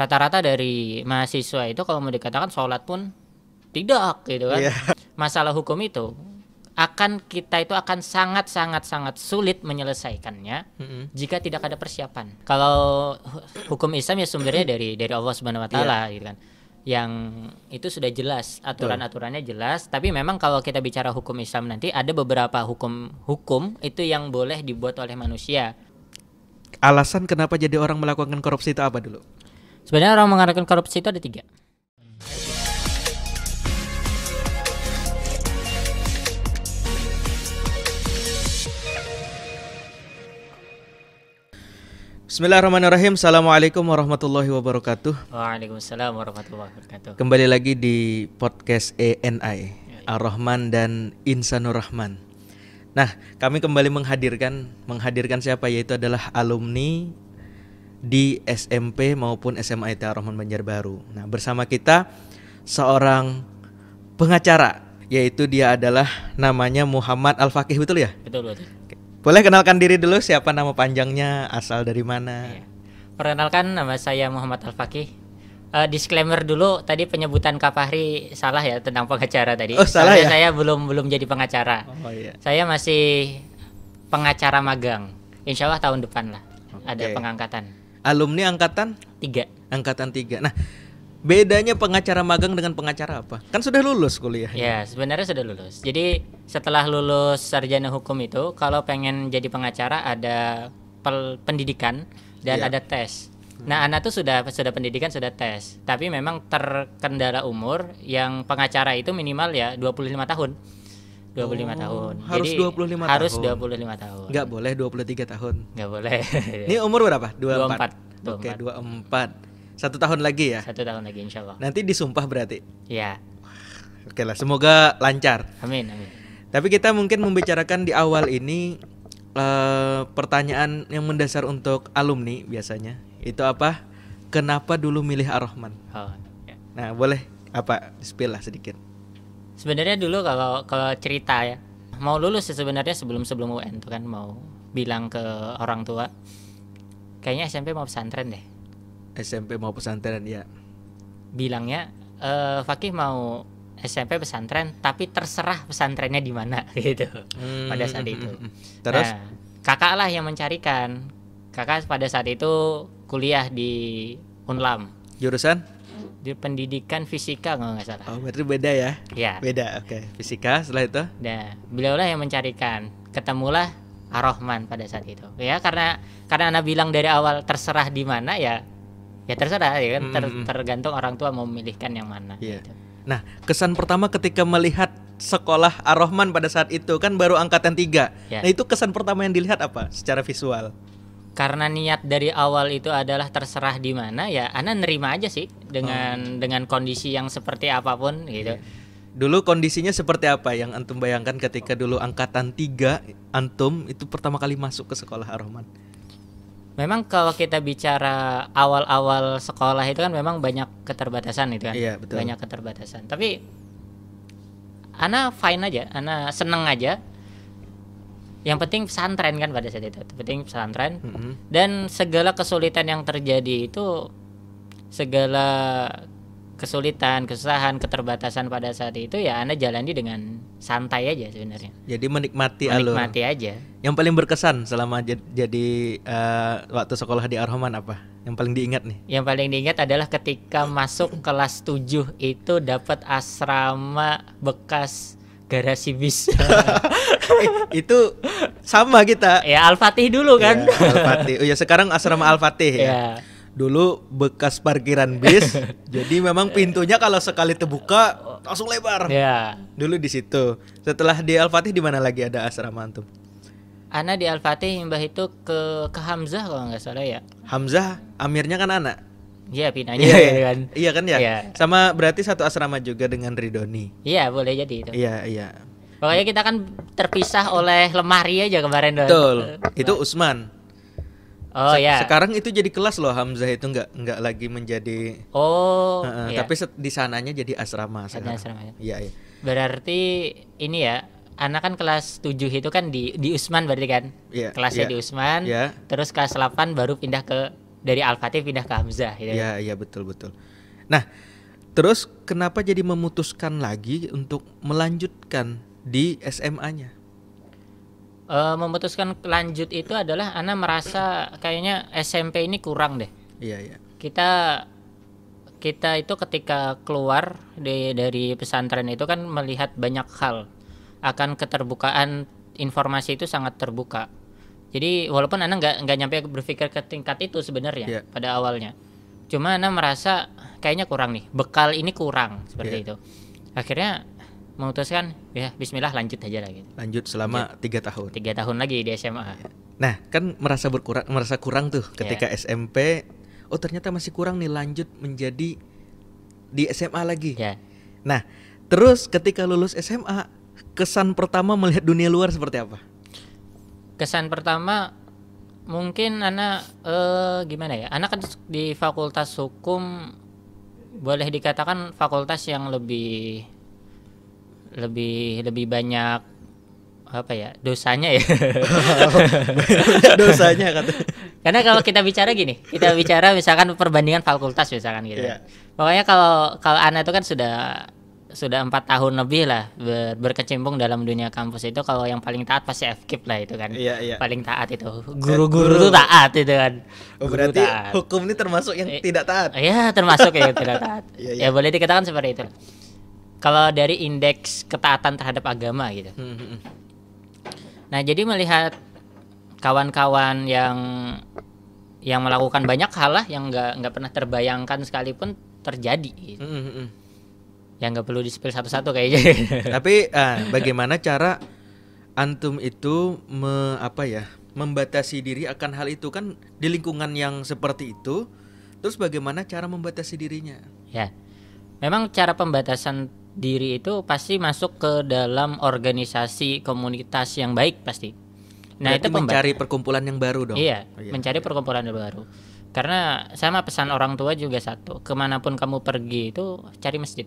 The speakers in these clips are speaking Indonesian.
rata-rata dari mahasiswa itu kalau mau dikatakan sholat pun tidak gitu kan. Masalah hukum itu kita akan sangat sulit menyelesaikannya jika tidak ada persiapan. Kalau hukum Islam ya sumbernya dari Allah Subhanahu wa taala gitu kan. Yang itu sudah jelas, aturan-aturannya jelas, tapi memang kalau kita bicara hukum Islam nanti ada beberapa hukum itu yang boleh dibuat oleh manusia. Alasan kenapa jadi orang melakukan korupsi itu apa dulu? Sebenarnya orang melakukan korupsi itu ada 3. Bismillahirrahmanirrahim. Assalamualaikum warahmatullahi wabarakatuh. Waalaikumsalam warahmatullahi wabarakatuh. Kembali lagi di podcast ENI, Ar-Rahman dan Insanur Rahman. Nah, kami kembali menghadirkan siapa, yaitu adalah alumni di SMP maupun SMA IT Ar-Rahman Banjarbaru. Nah, bersama kita seorang pengacara, yaitu dia adalah namanya Muhammad Al-Faqih, betul ya? Betul. Boleh kenalkan diri dulu, siapa nama panjangnya, asal dari mana? Perkenalkan, nama saya Muhammad Al-Faqih. Disclaimer dulu, tadi penyebutan Kak Fahri salah ya tentang pengacara tadi. Oh, salah ya? Saya belum jadi pengacara. Oh iya. Saya masih pengacara magang. Insya Allah tahun depan lah ada pengangkatan. Alumni angkatan 3. Angkatan 3. Nah, bedanya pengacara magang dengan pengacara apa? Kan sudah lulus kuliah. Ya, sebenarnya sudah lulus. Jadi setelah lulus sarjana hukum itu, kalau pengen jadi pengacara ada pendidikan dan ada tes. Nah, anak tuh sudah pendidikan, sudah tes. Tapi memang terkendala umur, yang pengacara itu minimal ya 25 tahun. 25 tahun. Harus Jadi 25 harus tahun. 25 tahun. Enggak boleh 23 tahun. Enggak boleh. Ini umur berapa? 24. Oke, 24. 1 tahun lagi ya? 1 tahun lagi insya Allah. Nanti disumpah berarti? Ya. Oke lah, semoga lancar. Amin. Tapi kita mungkin membicarakan di awal ini pertanyaan yang mendasar untuk alumni biasanya. Itu apa? Kenapa dulu milih Ar-Rahman? Oh, ya. Nah, boleh spill lah sedikit. Sebenarnya dulu kalau cerita ya, mau lulus sebenarnya sebelum UN tuh kan mau bilang ke orang tua, kayaknya SMP mau pesantren deh. SMP mau pesantren ya. Bilangnya Fakih mau SMP pesantren, tapi terserah pesantrennya di mana gitu. Pada saat itu. Terus kakak lah yang mencarikan. Kakak pada saat itu kuliah di Unlam. Jurusan? Di pendidikan fisika kalau nggak salah. Oh, berarti beda ya? Ya. Beda, oke. Fisika setelah itu? Nah, beliaulah yang mencarikan. Ketemulah Ar-Rahman pada saat itu. Ya, karena Ana bilang dari awal terserah di mana ya terserah ya kan. Tergantung orang tua mau memilihkan yang mana. Iya. Gitu. Nah, kesan pertama ketika melihat sekolah Ar-Rahman pada saat itu kan baru angkatan 3. Ya. Nah, itu kesan pertama yang dilihat apa secara visual? Karena niat dari awal itu adalah terserah di mana ya, Ana nerima aja sih dengan kondisi yang seperti apapun gitu. Dulu kondisinya seperti apa yang antum bayangkan ketika dulu angkatan 3 antum itu pertama kali masuk ke sekolah Ar-Rahman? Memang kalau kita bicara awal-awal sekolah itu kan memang banyak keterbatasan itu kan. Iya, betul. Banyak keterbatasan. Tapi Ana fine aja, Ana seneng aja. Yang penting pesantren kan pada saat itu. Penting pesantren. Dan segala kesulitan yang terjadi itu, segala kesulitan, kesusahan, keterbatasan pada saat itu ya Ana jalani dengan santai aja sebenarnya. Jadi menikmati alur. Menikmati aja. Yang paling berkesan selama jadi waktu sekolah di Ar-Rahman apa? Yang paling diingat nih? Yang paling diingat adalah ketika masuk kelas 7 itu dapat asrama bekas garasi bis. Itu sama kita. Ya Al-Fatih dulu kan. Ya, Al-Fatih. Oh ya, sekarang asrama Al-Fatih ya. Dulu bekas parkiran bis. Jadi memang pintunya kalau sekali terbuka langsung lebar. Ya. Dulu di situ. Setelah di Al-Fatih di mana lagi ada asrama antum? Ana di Al-Fatih mbah itu ke Hamzah kalau nggak salah ya. Hamzah, amirnya kan anak. Iya, pinanya kan. Iya kan ya? Iya. Sama berarti satu asrama juga dengan Ridoni. Iya, boleh jadi itu. Iya. Pokoknya kita kan terpisah oleh lemari aja kemarin. Betul. Itu Usman. Oh ya. Sekarang itu jadi kelas loh, Hamzah itu nggak lagi menjadi. Iya. Tapi di sananya jadi asrama sekarang. Asrama. Iya. Berarti ini ya, anak kan kelas 7 itu kan di Usman berarti kan? Iya. Kelasnya di Usman. Iya. Terus kelas 8 baru pindah ke dari Al-Fatih pindah ke Hamzah gitu. Iya, iya betul. Nah, terus kenapa jadi memutuskan lagi untuk melanjutkan di SMA-nya? Memutuskan lanjut itu adalah Ana merasa kayaknya SMP ini kurang deh. Iya. Kita itu ketika keluar dari pesantren itu kan melihat banyak hal, akan keterbukaan informasi itu sangat terbuka. Jadi walaupun Ana nggak nyampe berpikir ke tingkat itu sebenarnya pada awalnya, cuma Ana merasa kayaknya kurang nih, bekal ini kurang seperti itu. Akhirnya memutuskan ya Bismillah lanjut aja lah gitu. Lanjut selama 3 tahun. 3 tahun lagi di SMA. Nah kan merasa kurang tuh ketika SMP. Oh ternyata masih kurang nih, lanjut menjadi di SMA lagi. Nah terus ketika lulus SMA, kesan pertama melihat dunia luar seperti apa? Kesan pertama mungkin Ana gimana ya? Ana kan di Fakultas Hukum, boleh dikatakan fakultas yang lebih banyak apa ya, dosanya ya. Dosanya kata. Karena kalau kita bicara misalkan perbandingan fakultas misalkan gitu. Pokoknya kalau Ana itu kan sudah 4 tahun lebih lah berkecimpung dalam dunia kampus itu. Kalau yang paling taat pasti FKIP lah itu kan. Paling taat itu. Guru-guru itu taat itu kan. Berarti taat. Hukum ini termasuk yang tidak taat. Iya, termasuk yang tidak taat. Ya boleh dikatakan seperti itu. Kalau dari indeks ketaatan terhadap agama gitu. Nah, jadi melihat kawan-kawan yang melakukan banyak hal lah yang nggak pernah terbayangkan sekalipun terjadi gitu. Yang nggak perlu di-spill satu-satu kayaknya. Tapi bagaimana cara antum itu membatasi diri akan hal itu, kan di lingkungan yang seperti itu. Terus bagaimana cara membatasi dirinya? Ya, memang cara pembatasan diri itu pasti masuk ke dalam organisasi komunitas yang baik pasti. Nah, berarti itu mencari perkumpulan yang baru dong. Iya, mencari perkumpulan yang baru. Karena sama pesan orang tua juga satu, kemanapun kamu pergi itu cari masjid.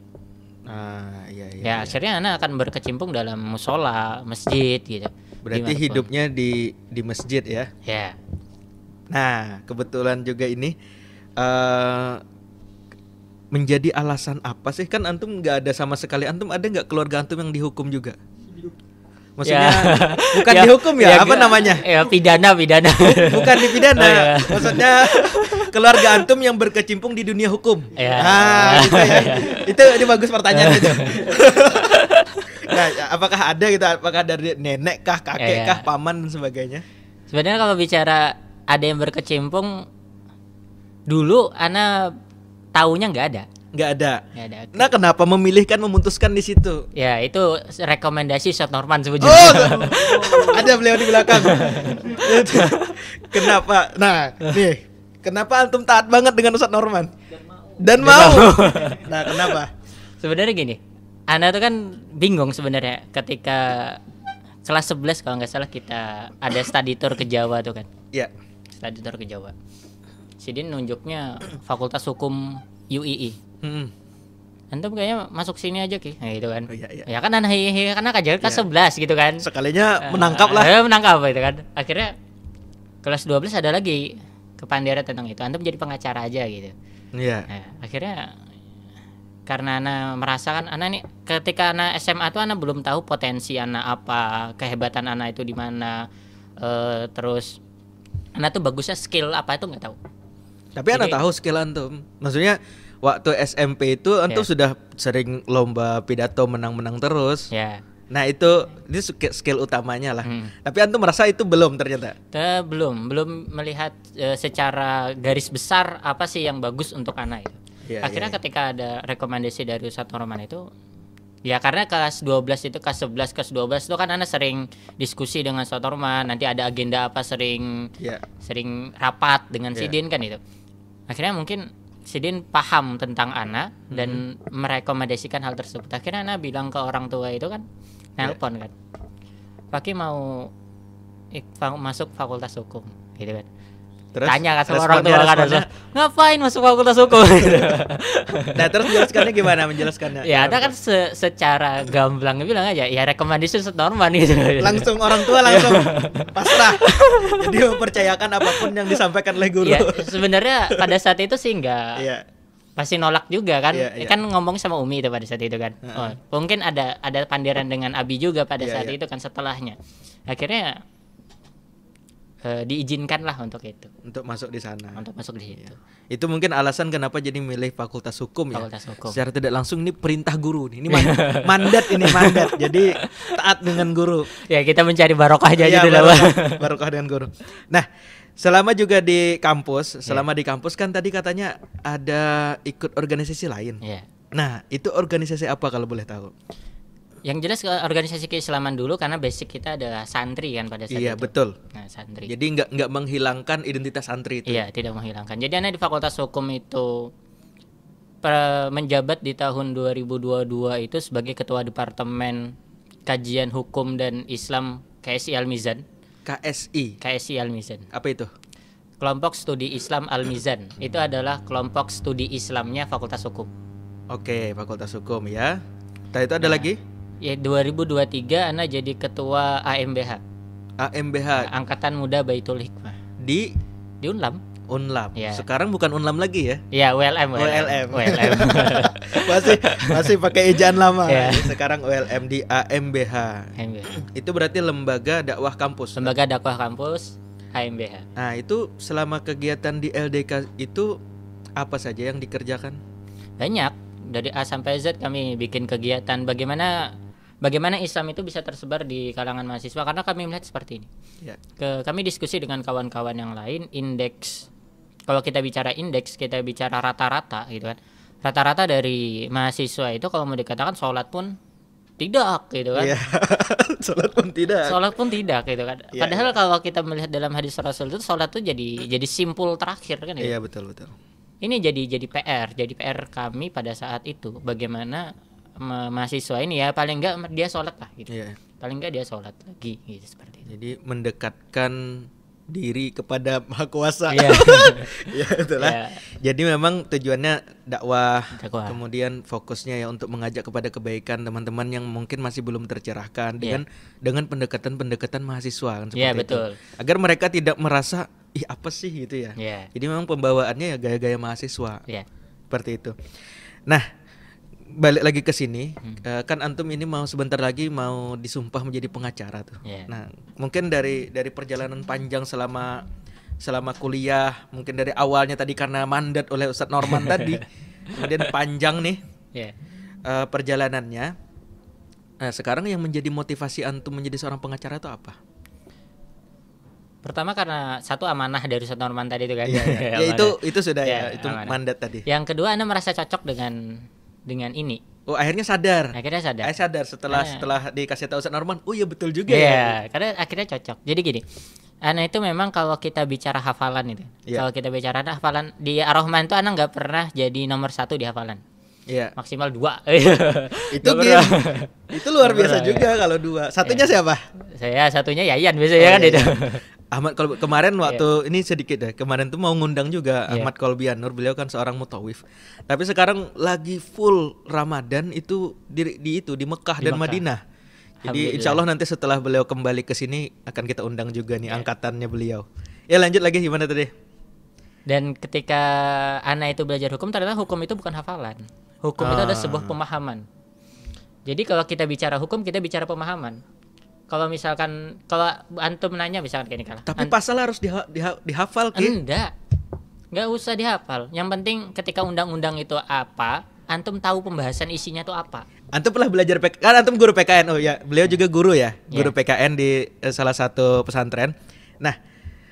Ya, akhirnya anak akan berkecimpung dalam musola, masjid gitu. Berarti hidupnya di masjid ya. Ya. Nah, kebetulan juga ini menjadi alasan apa sih? Kan antum nggak ada sama sekali. Antum ada nggak keluarga antum yang dihukum juga? Maksudnya bukan dihukum ya? Apa namanya? Ya pidana. Bukan dipidana. Maksudnya keluarga antum yang berkecimpung di dunia hukum. Gitu ya. Itu bagus pertanyaan itu. Nah, apakah ada gitu? Apakah dari nenek kah, kakek kah, paman dan sebagainya? Sebenarnya kalau bicara ada yang berkecimpung, dulu ana taunya nggak ada. Nah, kenapa memutuskan di situ? Ya, itu rekomendasi Ustaz Norman sebetulnya. Ada beliau di belakang. Kenapa? Nah, nih, kenapa antum taat banget dengan Ustaz Norman? Dan mau. Nah, kenapa? Sebenarnya gini, ana tuh kan bingung sebenarnya ketika kelas 11 kalau nggak salah kita ada study tour ke Jawa tuh kan. Iya. Study tour ke Jawa. Sidin nunjuknya Fakultas Hukum UII. Antum kayaknya masuk sini aja Ki. Nah, gitu kan. Ya kan anak aja kelas 11 gitu kan. Sekalinya menangkap lah. Menangkap gitu kan. Akhirnya kelas 12 ada lagi kepandiran tentang itu. Antum jadi pengacara aja gitu. Iya. Nah, akhirnya karena ana merasakan ana nih ketika ana SMA tuh ana belum tahu potensi ana apa, kehebatan ana itu di mana. Terus ana tuh bagusnya skill apa itu enggak tahu. Tapi Anda tahu skill antum. Maksudnya waktu SMP itu antum sudah sering lomba pidato menang-menang terus. Nah, itu skill utamanya lah. Tapi antum merasa itu belum ternyata. Belum melihat secara garis besar apa sih yang bagus untuk anak itu. Akhirnya ketika ada rekomendasi dari Ustaz Norman itu, ya karena kelas 12 itu kelas 11 kelas 12 itu kan anak sering diskusi dengan Ustaz Norman, nanti ada agenda apa sering rapat dengan Sidin kan itu. Akhirnya mungkin Sidin paham tentang anak dan merekomendasikan hal tersebut. Akhirnya anak bilang ke orang tua itu kan, nelpon kan, Paki mau masuk Fakultas Hukum gitu kan. Terus tanya kan sama orang tua kan, ngapain masuk fakultas hukum? Nah terus menjelaskannya gimana? Menjelaskannya? Ya ada kan secara gamblang bilang aja, ya rekomendasi Ustadz Norman gitu. Langsung orang tua langsung pasrah. Jadi mempercayakan apapun yang disampaikan oleh guru. Ya, sebenarnya pada saat itu sih enggak. Iya. Pasti nolak juga kan. Iya. Kan ngomong sama Umi itu pada saat itu kan. Mungkin ada pandiran dengan Abi juga pada saat itu kan setelahnya. Akhirnya diizinkan lah untuk itu. Untuk masuk di sana. Untuk masuk di situ. Itu mungkin alasan kenapa jadi milih fakultas hukum ya. Fakultas hukum. Secara tidak langsung ini perintah guru nih. Ini mandat ini mandat. Jadi taat dengan guru. Ya kita mencari barokahnya aja dulu. Barokah dengan guru. Nah, selama juga di kampus, di kampus kan tadi katanya ada ikut organisasi lain. Iya. Nah, itu organisasi apa kalau boleh tahu? Yang jelas organisasi keislaman dulu karena basic kita adalah santri kan pada saat itu. Iya, betul. Nah, santri. Jadi nggak menghilangkan identitas santri itu. Iya, tidak menghilangkan. Jadi anak di Fakultas Hukum itu menjabat di tahun 2022 itu sebagai Ketua Departemen Kajian Hukum dan Islam KSI Al-Mizan. KSI Al-Mizan. Apa itu? Kelompok Studi Islam Al-Mizan. Itu adalah kelompok studi Islamnya Fakultas Hukum. Oke, Fakultas Hukum ya. Itu ada lagi? Ya 2023 Ana jadi ketua AMBH. AMBH. Angkatan Muda Baitul Hikmah. Di Unlam. Ya. Sekarang bukan Unlam lagi ya? Iya, ULM. masih pakai ejaan lama. Ya. Sekarang ULM di AMBH. Itu berarti lembaga dakwah kampus. Lembaga dakwah kampus AMBH. Nah, itu selama kegiatan di LDK itu apa saja yang dikerjakan? Banyak. Dari A sampai Z kami bikin kegiatan bagaimana Islam itu bisa tersebar di kalangan mahasiswa, karena kami melihat seperti ini. Ya. Kami diskusi dengan kawan-kawan yang lain, indeks. Kalau kita bicara indeks, kita bicara rata-rata gitu kan. Rata-rata dari mahasiswa itu kalau mau dikatakan sholat pun tidak gitu kan. Ya. Sholat pun tidak gitu kan. Ya, padahal kalau kita melihat dalam hadis Rasul itu sholat itu jadi simpul terakhir kan. Iya, betul. Ini jadi PR kami pada saat itu, bagaimana mahasiswa ini ya paling enggak dia sholat lah gitu. Yeah. Paling enggak dia sholat lagi gitu, seperti itu. Jadi mendekatkan diri kepada Maha Kuasa. Iya. Ya itulah. Yeah. Jadi memang tujuannya dakwah. Kemudian fokusnya ya untuk mengajak kepada kebaikan teman-teman yang mungkin masih belum tercerahkan dengan pendekatan mahasiswa kan, seperti betul. itu. Agar mereka tidak merasa apa sih gitu ya. Yeah. Jadi memang pembawaannya ya gaya-gaya mahasiswa. Yeah. Seperti itu. Nah, balik lagi ke sini, kan antum ini sebentar lagi mau disumpah menjadi pengacara tuh. Yeah. Nah, mungkin dari perjalanan panjang selama kuliah, mungkin dari awalnya tadi karena mandat oleh Ustadz Norman tadi, kemudian panjang nih perjalanannya. Nah, sekarang yang menjadi motivasi antum menjadi seorang pengacara itu apa? Pertama karena satu amanah dari Ustadz Norman tadi itu kan. Ya itu sudah itu amanah. Mandat tadi. Yang kedua Anda merasa cocok dengan ini. Oh, akhirnya sadar. Sadar setelah dikasih tahu Ustadz Norman. Oh iya betul juga ya. Karena akhirnya cocok. Jadi gini. Ana itu memang kalau kita bicara hafalan itu. Kalau kita bicara hafalan di Ar-Rahman itu Ana enggak pernah jadi nomor 1 di hafalan. Iya. Maksimal 2. Itu itu luar biasa juga kalau 2. Satunya siapa? Saya satunya Yayan biasanya kan itu. Ahmad kemarin waktu ini sedikit ya. Kemarin tuh mau ngundang juga Ahmad Kolbian Nur, beliau kan seorang mutawif. Tapi sekarang lagi full Ramadan itu di Mekah dan Madinah. Jadi insya Allah nanti setelah beliau kembali ke sini akan kita undang juga nih angkatannya beliau. Ya lanjut lagi gimana tadi? Dan ketika Ana itu belajar hukum, ternyata hukum itu bukan hafalan. Hukum itu adalah sebuah pemahaman. Jadi kalau kita bicara hukum, kita bicara pemahaman. Kalau misalkan antum nanya misalkan kayak ini kalah. Tapi pasal harus dihafal Ki? Enggak usah dihafal. Yang penting ketika undang-undang itu apa, antum tahu pembahasan isinya itu apa. Antum pernah belajar kan antum guru PKN. Oh ya, beliau juga guru ya. Guru PKN di salah satu pesantren. Nah,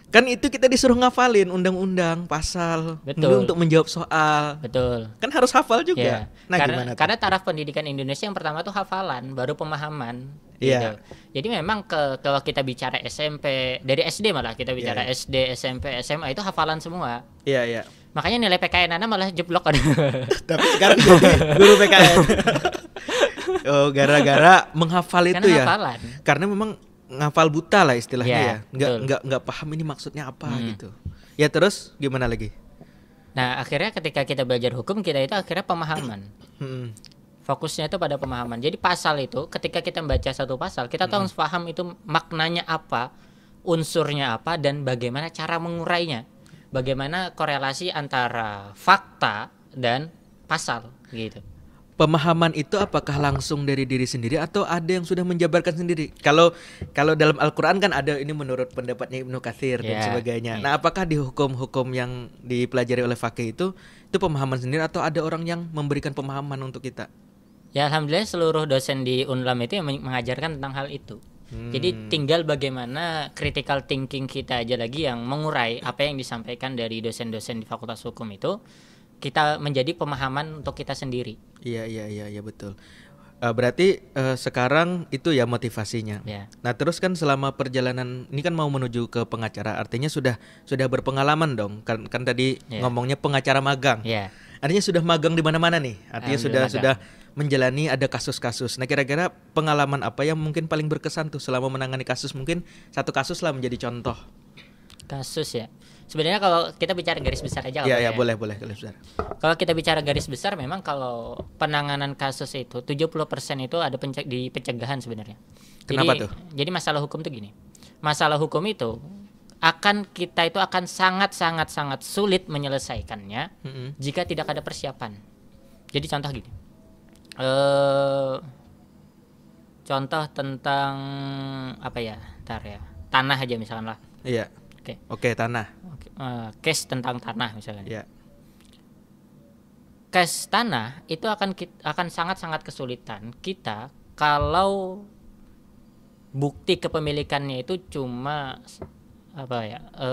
kan itu kita disuruh ngafalin undang-undang, pasal, untuk menjawab soal. Betul. Kan harus hafal juga. Ya. Nah, karena taraf pendidikan Indonesia yang pertama tuh hafalan, baru pemahaman. Iya. Gitu. Jadi memang kalau kita bicara SMP, dari SD malah kita bicara SD, SMP, SMA itu hafalan semua. Iya. Makanya nilai PKN Anda malah jeblok kan. Tapi sekarang jadi guru PKN. Oh, gara-gara menghafal itu ya. Hafalan. Karena memang ngafal buta lah istilahnya ya. Enggak paham ini maksudnya apa gitu. Ya terus gimana lagi? Nah, akhirnya ketika kita belajar hukum, kita itu akhirnya pemahaman. Fokusnya itu pada pemahaman. Jadi pasal itu ketika kita membaca satu pasal, kita tuh harus paham itu maknanya apa, unsurnya apa, dan bagaimana cara mengurainya. Bagaimana korelasi antara fakta dan pasal gitu. Pemahaman itu apakah langsung dari diri sendiri atau ada yang sudah menjabarkan sendiri? Kalau dalam Al-Qur'an kan ada ini menurut pendapatnya Ibnu Katsir dan sebagainya. Nah, apakah di hukum-hukum yang dipelajari oleh fakih itu pemahaman sendiri atau ada orang yang memberikan pemahaman untuk kita? Ya alhamdulillah seluruh dosen di Unlam itu yang mengajarkan tentang hal itu. Jadi tinggal bagaimana critical thinking kita aja lagi yang mengurai apa yang disampaikan dari dosen-dosen di Fakultas Hukum itu, kita menjadi pemahaman untuk kita sendiri. Iya betul. Berarti sekarang itu ya motivasinya. Ya. Nah terus kan selama perjalanan ini kan mau menuju ke pengacara, artinya sudah berpengalaman dong. Kan tadi ngomongnya pengacara magang. Ya. Artinya sudah magang di mana-mana nih. Artinya sudah menjalani ada kasus-kasus. Nah kira-kira pengalaman apa yang mungkin paling berkesan tuh selama menangani kasus? Mungkin satu kasus lah menjadi contoh. Kasus ya. Sebenarnya kalau kita bicara garis besar aja. Iya boleh garis besar. Kalau kita bicara garis besar, memang kalau penanganan kasus itu 70% itu ada di pencegahan sebenarnya. Kenapa tuh? Jadi masalah hukum tuh gini. Masalah hukum itu kita akan sangat sulit menyelesaikannya jika tidak ada persiapan. Jadi contoh gini. Contoh tentang apa ya? Tanah aja misalkan lah. Iya. Oke, tanah. Case tentang tanah misalkan. Iya. Case tanah itu akan sangat kesulitan kita kalau bukti kepemilikannya itu cuma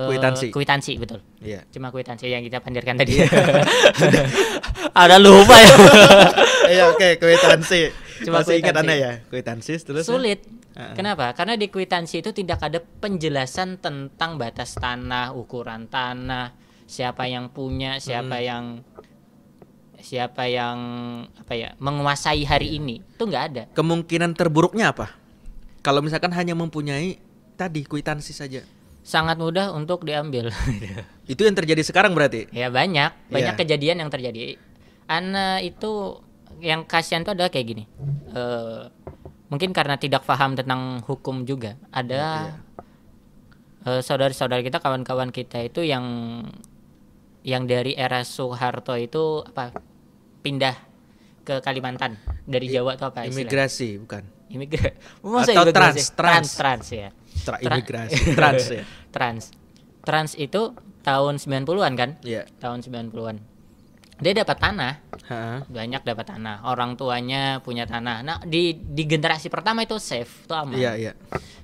kwitansi betul. Iya. Cuma kwitansi yang kita pandirkan tadi. Ada lupa ya. Iya, oke, kwitansi. Cuma masih ingat kwitansi. Anda ya, kwitansi terus. Sulit. Kenapa? Karena di kwitansi itu tidak ada penjelasan tentang batas tanah, ukuran tanah, siapa yang punya, siapa yang menguasai hari ini. Itu nggak ada. Kemungkinan terburuknya apa? Kalau misalkan hanya mempunyai tadi kwitansi saja. Sangat mudah untuk diambil. Itu yang terjadi sekarang berarti? Ya banyak kejadian yang terjadi. Ana itu yang kasihan itu adalah kayak gini. Mungkin karena tidak paham tentang hukum juga. Ada saudara-saudara kita, kawan-kawan kita itu yang dari era Soeharto itu pindah ke Kalimantan dari Jawa itu apa istilahnya? Imigrasi bukan? Atau trans ya. Trans ya. Trans itu tahun 90-an kan? Iya. Tahun 90-an. Dia dapat tanah. Banyak dapat tanah. Orang tuanya punya tanah. Nah, di generasi pertama itu safe, itu aman. Iya.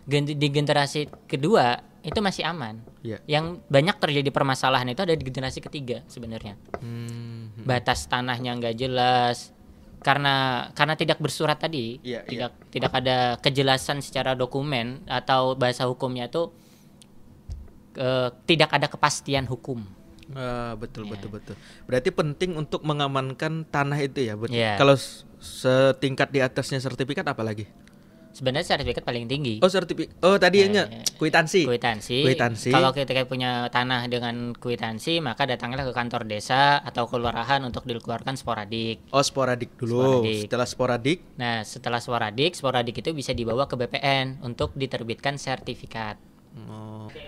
Di generasi kedua itu masih aman. Iya. Yang banyak terjadi permasalahan itu ada di generasi ketiga sebenarnya. Batas tanahnya nggak jelas. Karena tidak bersurat tadi, tidak ada kejelasan secara dokumen atau bahasa hukumnya itu tidak ada kepastian hukum. Betul. Berarti penting untuk mengamankan tanah itu ya. Kalau setingkat di atasnya sertifikat apa lagi? Sebenarnya sertifikat paling tinggi. Tadi kwitansi. Kalau kita punya tanah dengan kwitansi, maka datanglah ke kantor desa atau kelurahan untuk dikeluarkan sporadik. Sporadik dulu. Setelah sporadik. Nah, setelah sporadik itu bisa dibawa ke BPN untuk diterbitkan sertifikat.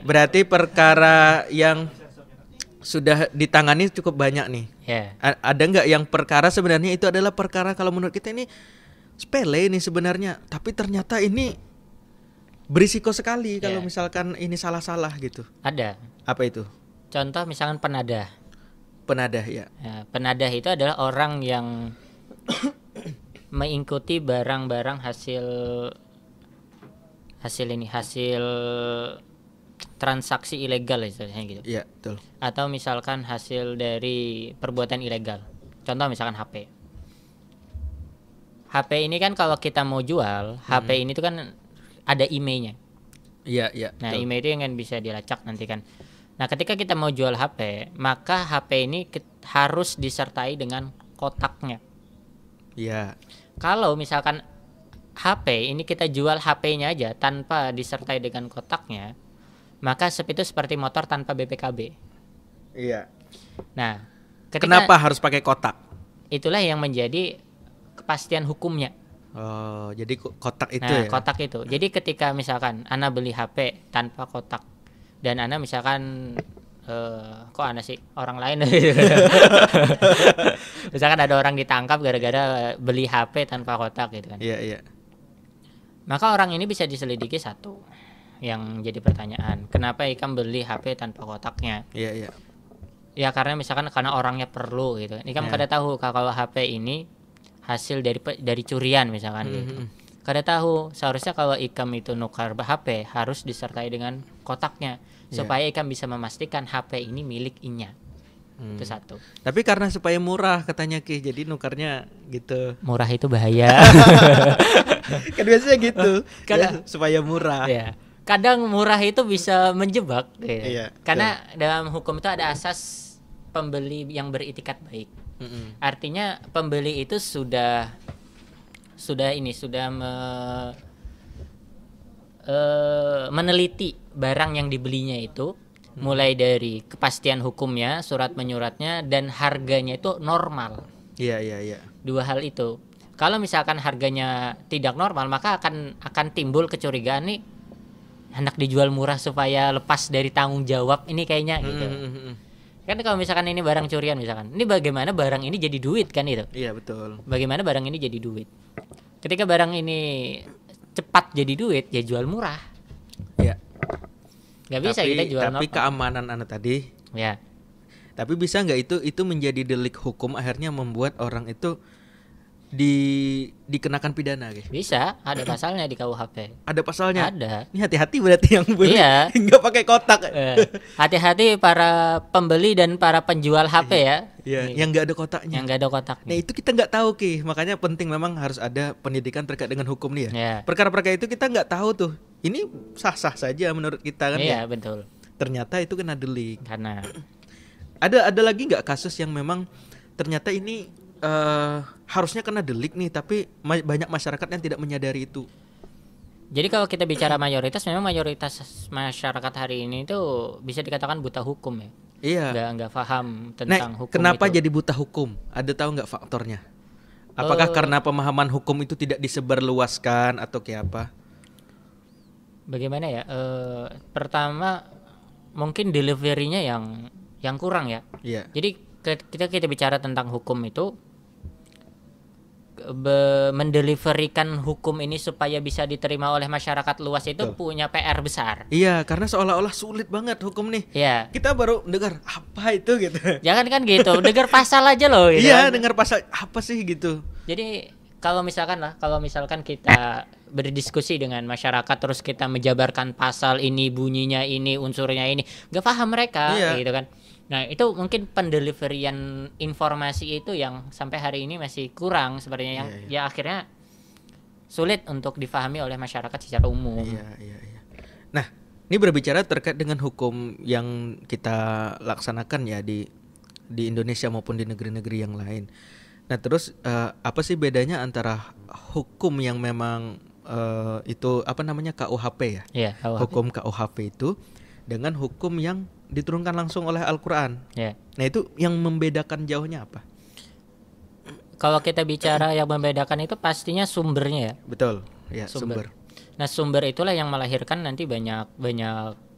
Berarti perkara yang sudah ditangani cukup banyak nih. Ada nggak yang perkara sebenarnya itu adalah perkara kalau menurut kita ini sepele ini sebenarnya, tapi ternyata ini berisiko sekali kalau misalkan ini salah-salah gitu. Ada. Apa itu? Contoh misalkan penadah. Ya. Penadah itu adalah orang yang mengikuti barang-barang hasil transaksi ilegal istilahnya gitu. Iya, betul. Atau misalkan hasil dari perbuatan ilegal. Contoh misalkan HP. HP ini kan kalau kita mau jual, HP ini tuh kan ada IMEI-nya. Iya. Nah, IMEI itu yang kan bisa dilacak nanti kan. Nah, ketika kita mau jual HP, maka HP ini harus disertai dengan kotaknya. Iya. Kalau misalkan HP ini kita jual HP-nya aja tanpa disertai dengan kotaknya, maka itu seperti motor tanpa BPKB. Iya. Nah, kenapa harus pakai kotak? Itulah yang menjadi kepastian hukumnya. Oh, jadi kotak itu ya. Kotak itu. Jadi ketika misalkan Ana beli HP tanpa kotak dan Ana misalkan kok Ana sih orang lain misalkan ada orang ditangkap gara-gara beli HP tanpa kotak gitu kan. Iya. Maka orang ini bisa diselidiki satu. Yang jadi pertanyaan, kenapa Ikam beli HP tanpa kotaknya? Iya. Ya karena misalkan karena orangnya perlu gitu. Ikam kada tahu kalau HP ini hasil dari curian misalkan gitu. Kada tahu seharusnya kalau Ikam itu nukar HP harus disertai dengan kotaknya supaya Ikam bisa memastikan HP ini milik Inya. Itu satu. Tapi karena supaya murah katanya Ki, jadi nukarnya gitu. Murah itu bahaya. Kan biasanya gitu. Ya, supaya murah. Ya. Kadang murah itu bisa menjebak gitu. Iya. Karena dalam hukum itu ada asas pembeli yang beritikat baik. Artinya pembeli itu sudah meneliti barang yang dibelinya itu, mulai dari kepastian hukumnya, surat menyuratnya, dan harganya itu normal. Iya. Dua hal itu. Kalau misalkan harganya tidak normal, maka akan timbul kecurigaan nih, hendak dijual murah supaya lepas dari tanggung jawab ini kayaknya gitu. Kan kalau misalkan ini barang curian misalkan, ini bagaimana barang ini jadi duit kan itu? Iya betul. Bagaimana barang ini jadi duit? Ketika barang ini cepat jadi duit, ya jual murah. Ya. Gak bisa kita jual. Tapi keamanan Anda tadi. Ya. Tapi bisa nggak itu menjadi delik hukum akhirnya membuat orang itu dikenakan pidana guys? Bisa, ada pasalnya di KUHP. Ada pasalnya? Ada. Ini hati-hati berarti yang beli nggak pakai kotak. Hati-hati para pembeli dan para penjual HP ya. Iya, yang nggak ada kotaknya. Yang nggak ada kotaknya. Nah itu kita nggak tahu Ki, makanya penting memang harus ada pendidikan terkait dengan hukum nih ya. Perkara-perkara itu kita nggak tahu tuh. Ini sah-sah saja menurut kita kan ya. Iya betul. Ternyata itu kena delik. Karena ada lagi nggak kasus yang memang ternyata ini harusnya kena delik nih, tapi banyak masyarakat yang tidak menyadari itu. Jadi kalau kita bicara mayoritas, memang mayoritas masyarakat hari ini itu bisa dikatakan buta hukum ya. Iya. Nggak paham tentang hukum. Kenapa itu jadi buta hukum? Ada tahu nggak faktornya? Apakah karena pemahaman hukum itu tidak disebarluaskan atau kayak apa? Bagaimana ya? Pertama mungkin deliverynya yang kurang ya. Iya. Jadi kita bicara tentang hukum itu, mendeliverikan hukum ini supaya bisa diterima oleh masyarakat luas itu punya PR besar. Iya, karena seolah-olah sulit banget hukum nih. Iya. Kita baru dengar apa itu gitu. Jangan kan gitu, dengar pasal aja loh. Gitu. Iya, dengar pasal apa sih gitu. Jadi kalau misalkan kita berdiskusi dengan masyarakat terus kita menjabarkan pasal ini, bunyinya ini, unsurnya ini, nggak paham mereka, gitu kan. Nah itu mungkin pendeliverian informasi itu yang sampai hari ini masih kurang sebenarnya, yang ya akhirnya sulit untuk difahami oleh masyarakat secara umum. Iya. Nah ini berbicara terkait dengan hukum yang kita laksanakan ya di Indonesia maupun di negeri-negeri yang lain. Nah terus apa sih bedanya antara hukum yang memang itu apa namanya KUHP ya? Iya, KUHP. Hukum KUHP itu dengan hukum yang diturunkan langsung oleh Al-Quran. Nah itu yang membedakan jauhnya apa? Kalau kita bicara yang membedakan itu pastinya sumbernya ya. Betul, ya sumber. Nah sumber itulah yang melahirkan nanti banyak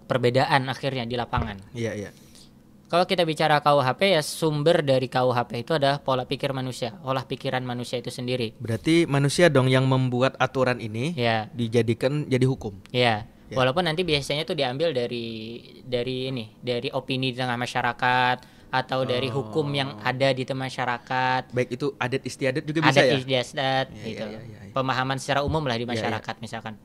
perbedaan akhirnya di lapangan. Iya. Kalau kita bicara KUHP ya, sumber dari KUHP itu adalah pola pikir manusia, olah pikiran manusia itu sendiri. Berarti manusia dong yang membuat aturan ini dijadikan jadi hukum. Iya. Walaupun nanti biasanya itu diambil dari opini di tengah masyarakat atau dari hukum yang ada di tengah masyarakat. Baik itu adat istiadat juga bisa ya. Adat istiadat gitu. Pemahaman secara umum lah di masyarakat misalkan.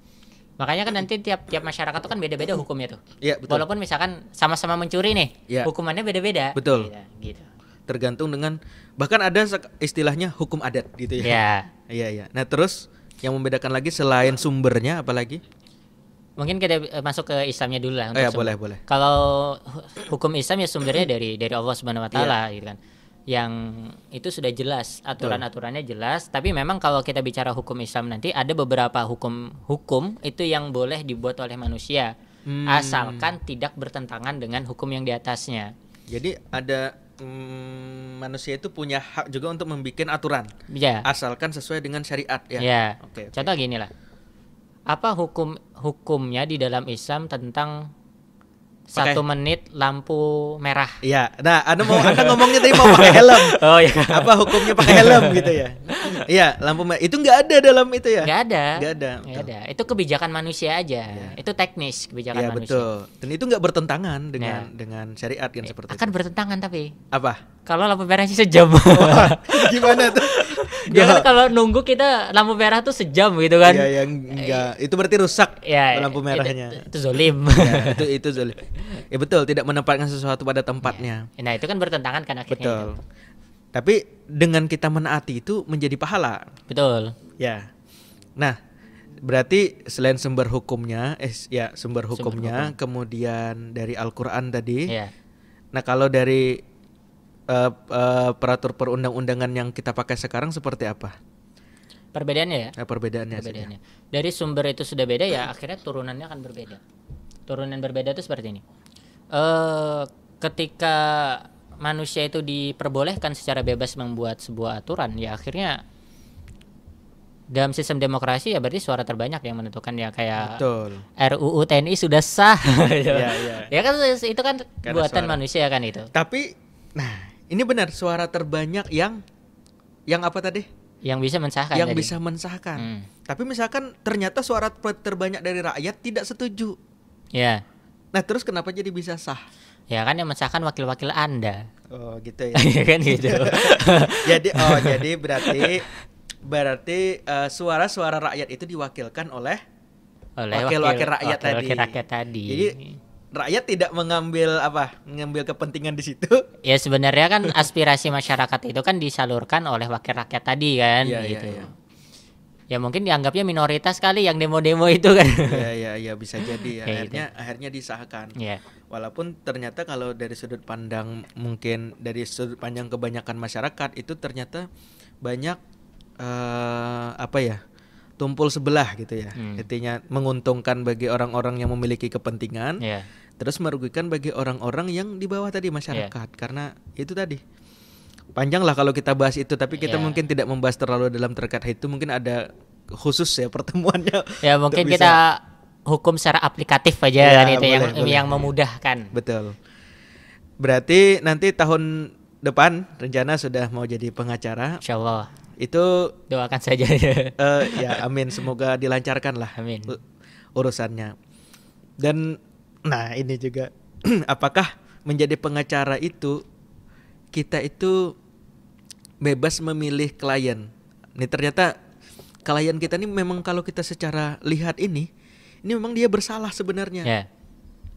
Makanya kan nanti tiap masyarakat itu kan beda-beda hukumnya tuh. Iya, betul. Walaupun misalkan sama-sama mencuri nih, hukumannya beda-beda. Betul. Gitu. Tergantung dengan, bahkan ada istilahnya hukum adat gitu ya. Iya. Nah terus yang membedakan lagi selain sumbernya apalagi? Mungkin kita masuk ke Islamnya dulu lah. Boleh. Kalau hukum Islam ya sumbernya dari Allah Subhanahu Wa Taala, gitu kan. Yang itu sudah jelas, aturan-aturannya jelas. Tapi memang kalau kita bicara hukum Islam nanti ada beberapa hukum itu yang boleh dibuat oleh manusia, asalkan tidak bertentangan dengan hukum yang di atasnya. Jadi ada manusia itu punya hak juga untuk membuat aturan. Ya. Asalkan sesuai dengan syariat ya. Ya. Oke. Contoh gini lah. Apa hukumnya di dalam Islam tentang 1 menit lampu merah? Iya. Nah, Anda ngomongnya tadi mau pakai helm. Oh iya. Apa hukumnya pakai helm gitu ya? Iya, lampu merah. Itu nggak ada dalam itu ya? Nggak Nggak ada. Itu kebijakan manusia aja. Ya. Itu teknis kebijakan manusia. Betul. Dan itu nggak bertentangan dengan syariat kan seperti akan itu. bertentangan tapi. Apa? Kalau lampu merah sih sejam. Gimana tuh? Ya kan kalau nunggu kita lampu merah tuh sejam gitu kan. Iya, yang enggak. Itu berarti rusak lampu merahnya. Itu zolim. Ya, itu zolim. Ya betul, tidak menempatkan sesuatu pada tempatnya. Ya. Nah, itu kan bertentangan kan akhirnya. Betul. Itu. Tapi dengan kita menaati itu menjadi pahala. Betul. Ya. Nah, berarti selain sumber hukumnya, sumber hukum. Kemudian dari Al-Qur'an tadi. Ya. Nah, kalau dari peraturan perundang-undangan yang kita pakai sekarang seperti apa? Perbedaannya ya? Perbedaannya. Dari sumber itu sudah beda ya, akhirnya turunannya akan berbeda. Turunan berbeda itu seperti ini. Ketika manusia itu diperbolehkan secara bebas membuat sebuah aturan, ya akhirnya dalam sistem demokrasi ya berarti suara terbanyak yang menentukan ya, kayak betul. RUU TNI sudah sah. Ya. Ya kan itu kan karena buatan suara manusia kan itu. Tapi ini benar, suara terbanyak yang apa tadi? Yang bisa mensahkan. Yang bisa mensahkan. Tapi misalkan ternyata suara terbanyak dari rakyat tidak setuju. Ya. Nah, terus kenapa jadi bisa sah? Ya kan yang mensahkan wakil-wakil Anda. Oh, gitu ya. Kan gitu. jadi berarti suara-suara rakyat itu diwakilkan oleh wakil-wakil rakyat tadi. Jadi rakyat tidak mengambil kepentingan di situ. Ya sebenarnya kan aspirasi masyarakat itu kan disalurkan oleh wakil rakyat tadi kan, gitu. Ya mungkin dianggapnya minoritas kali yang demo-demo itu kan. Iya bisa jadi ya. Akhirnya disahkan. Ya. Walaupun ternyata kalau dari sudut pandang, mungkin dari sudut pandang kebanyakan masyarakat itu ternyata banyak tumpul sebelah gitu ya. Intinya menguntungkan bagi orang-orang yang memiliki kepentingan. Terus merugikan bagi orang-orang yang di bawah tadi, masyarakat. Karena itu tadi. Panjang lah kalau kita bahas itu, tapi kita mungkin tidak membahas terlalu dalam terkait itu. Mungkin ada khusus ya pertemuannya. Ya mungkin kita hukum secara aplikatif aja kan, itu yang memudahkan. Betul. Berarti nanti tahun depan rencana sudah mau jadi pengacara. Insyaallah. Itu doakan saja ya amin, semoga dilancarkan lah amin urusannya. Dan ini juga apakah menjadi pengacara itu kita itu bebas memilih klien? Ini ternyata klien kita ini memang kalau kita secara lihat ini memang dia bersalah sebenarnya.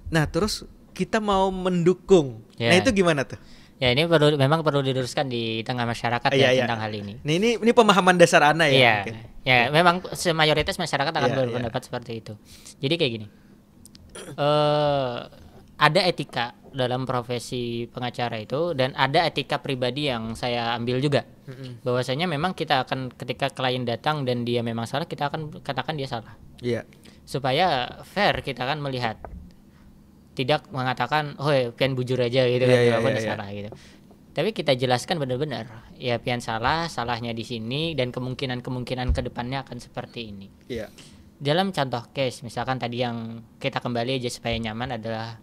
Nah, terus kita mau mendukung. Nah, itu gimana tuh? Ya, ini memang perlu diluruskan di tengah masyarakat tentang hal ini. Nah, ini pemahaman dasar Ana ya. Ya, memang mayoritas masyarakat akan berpendapat seperti itu. Jadi kayak gini. Ada etika dalam profesi pengacara itu, dan ada etika pribadi yang saya ambil juga. Bahwasanya memang kita akan, ketika klien datang dan dia memang salah, kita akan katakan dia salah. Supaya fair, kita akan melihat, tidak mengatakan pian bujur aja gitu kan, salah gitu. Tapi kita jelaskan benar-benar, ya pian salahnya di sini, dan kemungkinan ke depannya akan seperti ini. Dalam contoh case, misalkan tadi yang kita kembali aja supaya nyaman adalah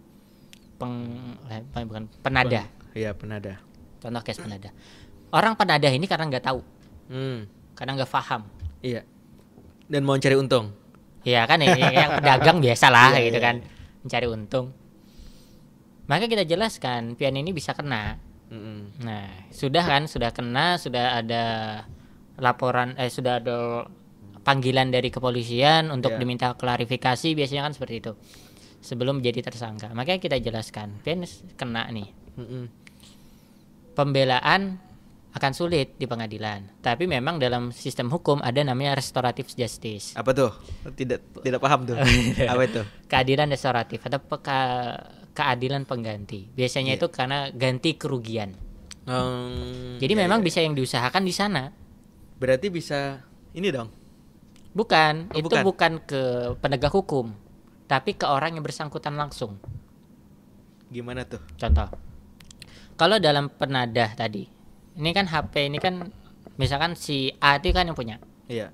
penadah. Penadah. Contoh case penadah. Orang penadah ini karena nggak tahu, karena nggak paham. Dan mau cari untung. Iya kan, yang pedagang biasalah gitu kan, mencari untung. Maka kita jelaskan, pian ini bisa kena. Nah, sudah kena, sudah ada laporan, sudah ada panggilan dari kepolisian untuk diminta klarifikasi, biasanya kan seperti itu sebelum jadi tersangka. Makanya kita jelaskan, pian kena nih. Pembelaan akan sulit di pengadilan, tapi memang dalam sistem hukum ada namanya restoratif justice. Apa tuh? Tidak paham tuh. Apa itu? Keadilan restoratif atau keadilan pengganti. Biasanya itu karena ganti kerugian. Jadi memang bisa yang diusahakan di sana. Berarti bisa ini dong. Bukan, bukan ke penegak hukum, tapi ke orang yang bersangkutan langsung. Gimana tuh? Contoh, Kalau dalam penadah tadi, ini kan HP ini kan misalkan si A itu kan yang punya, Iya.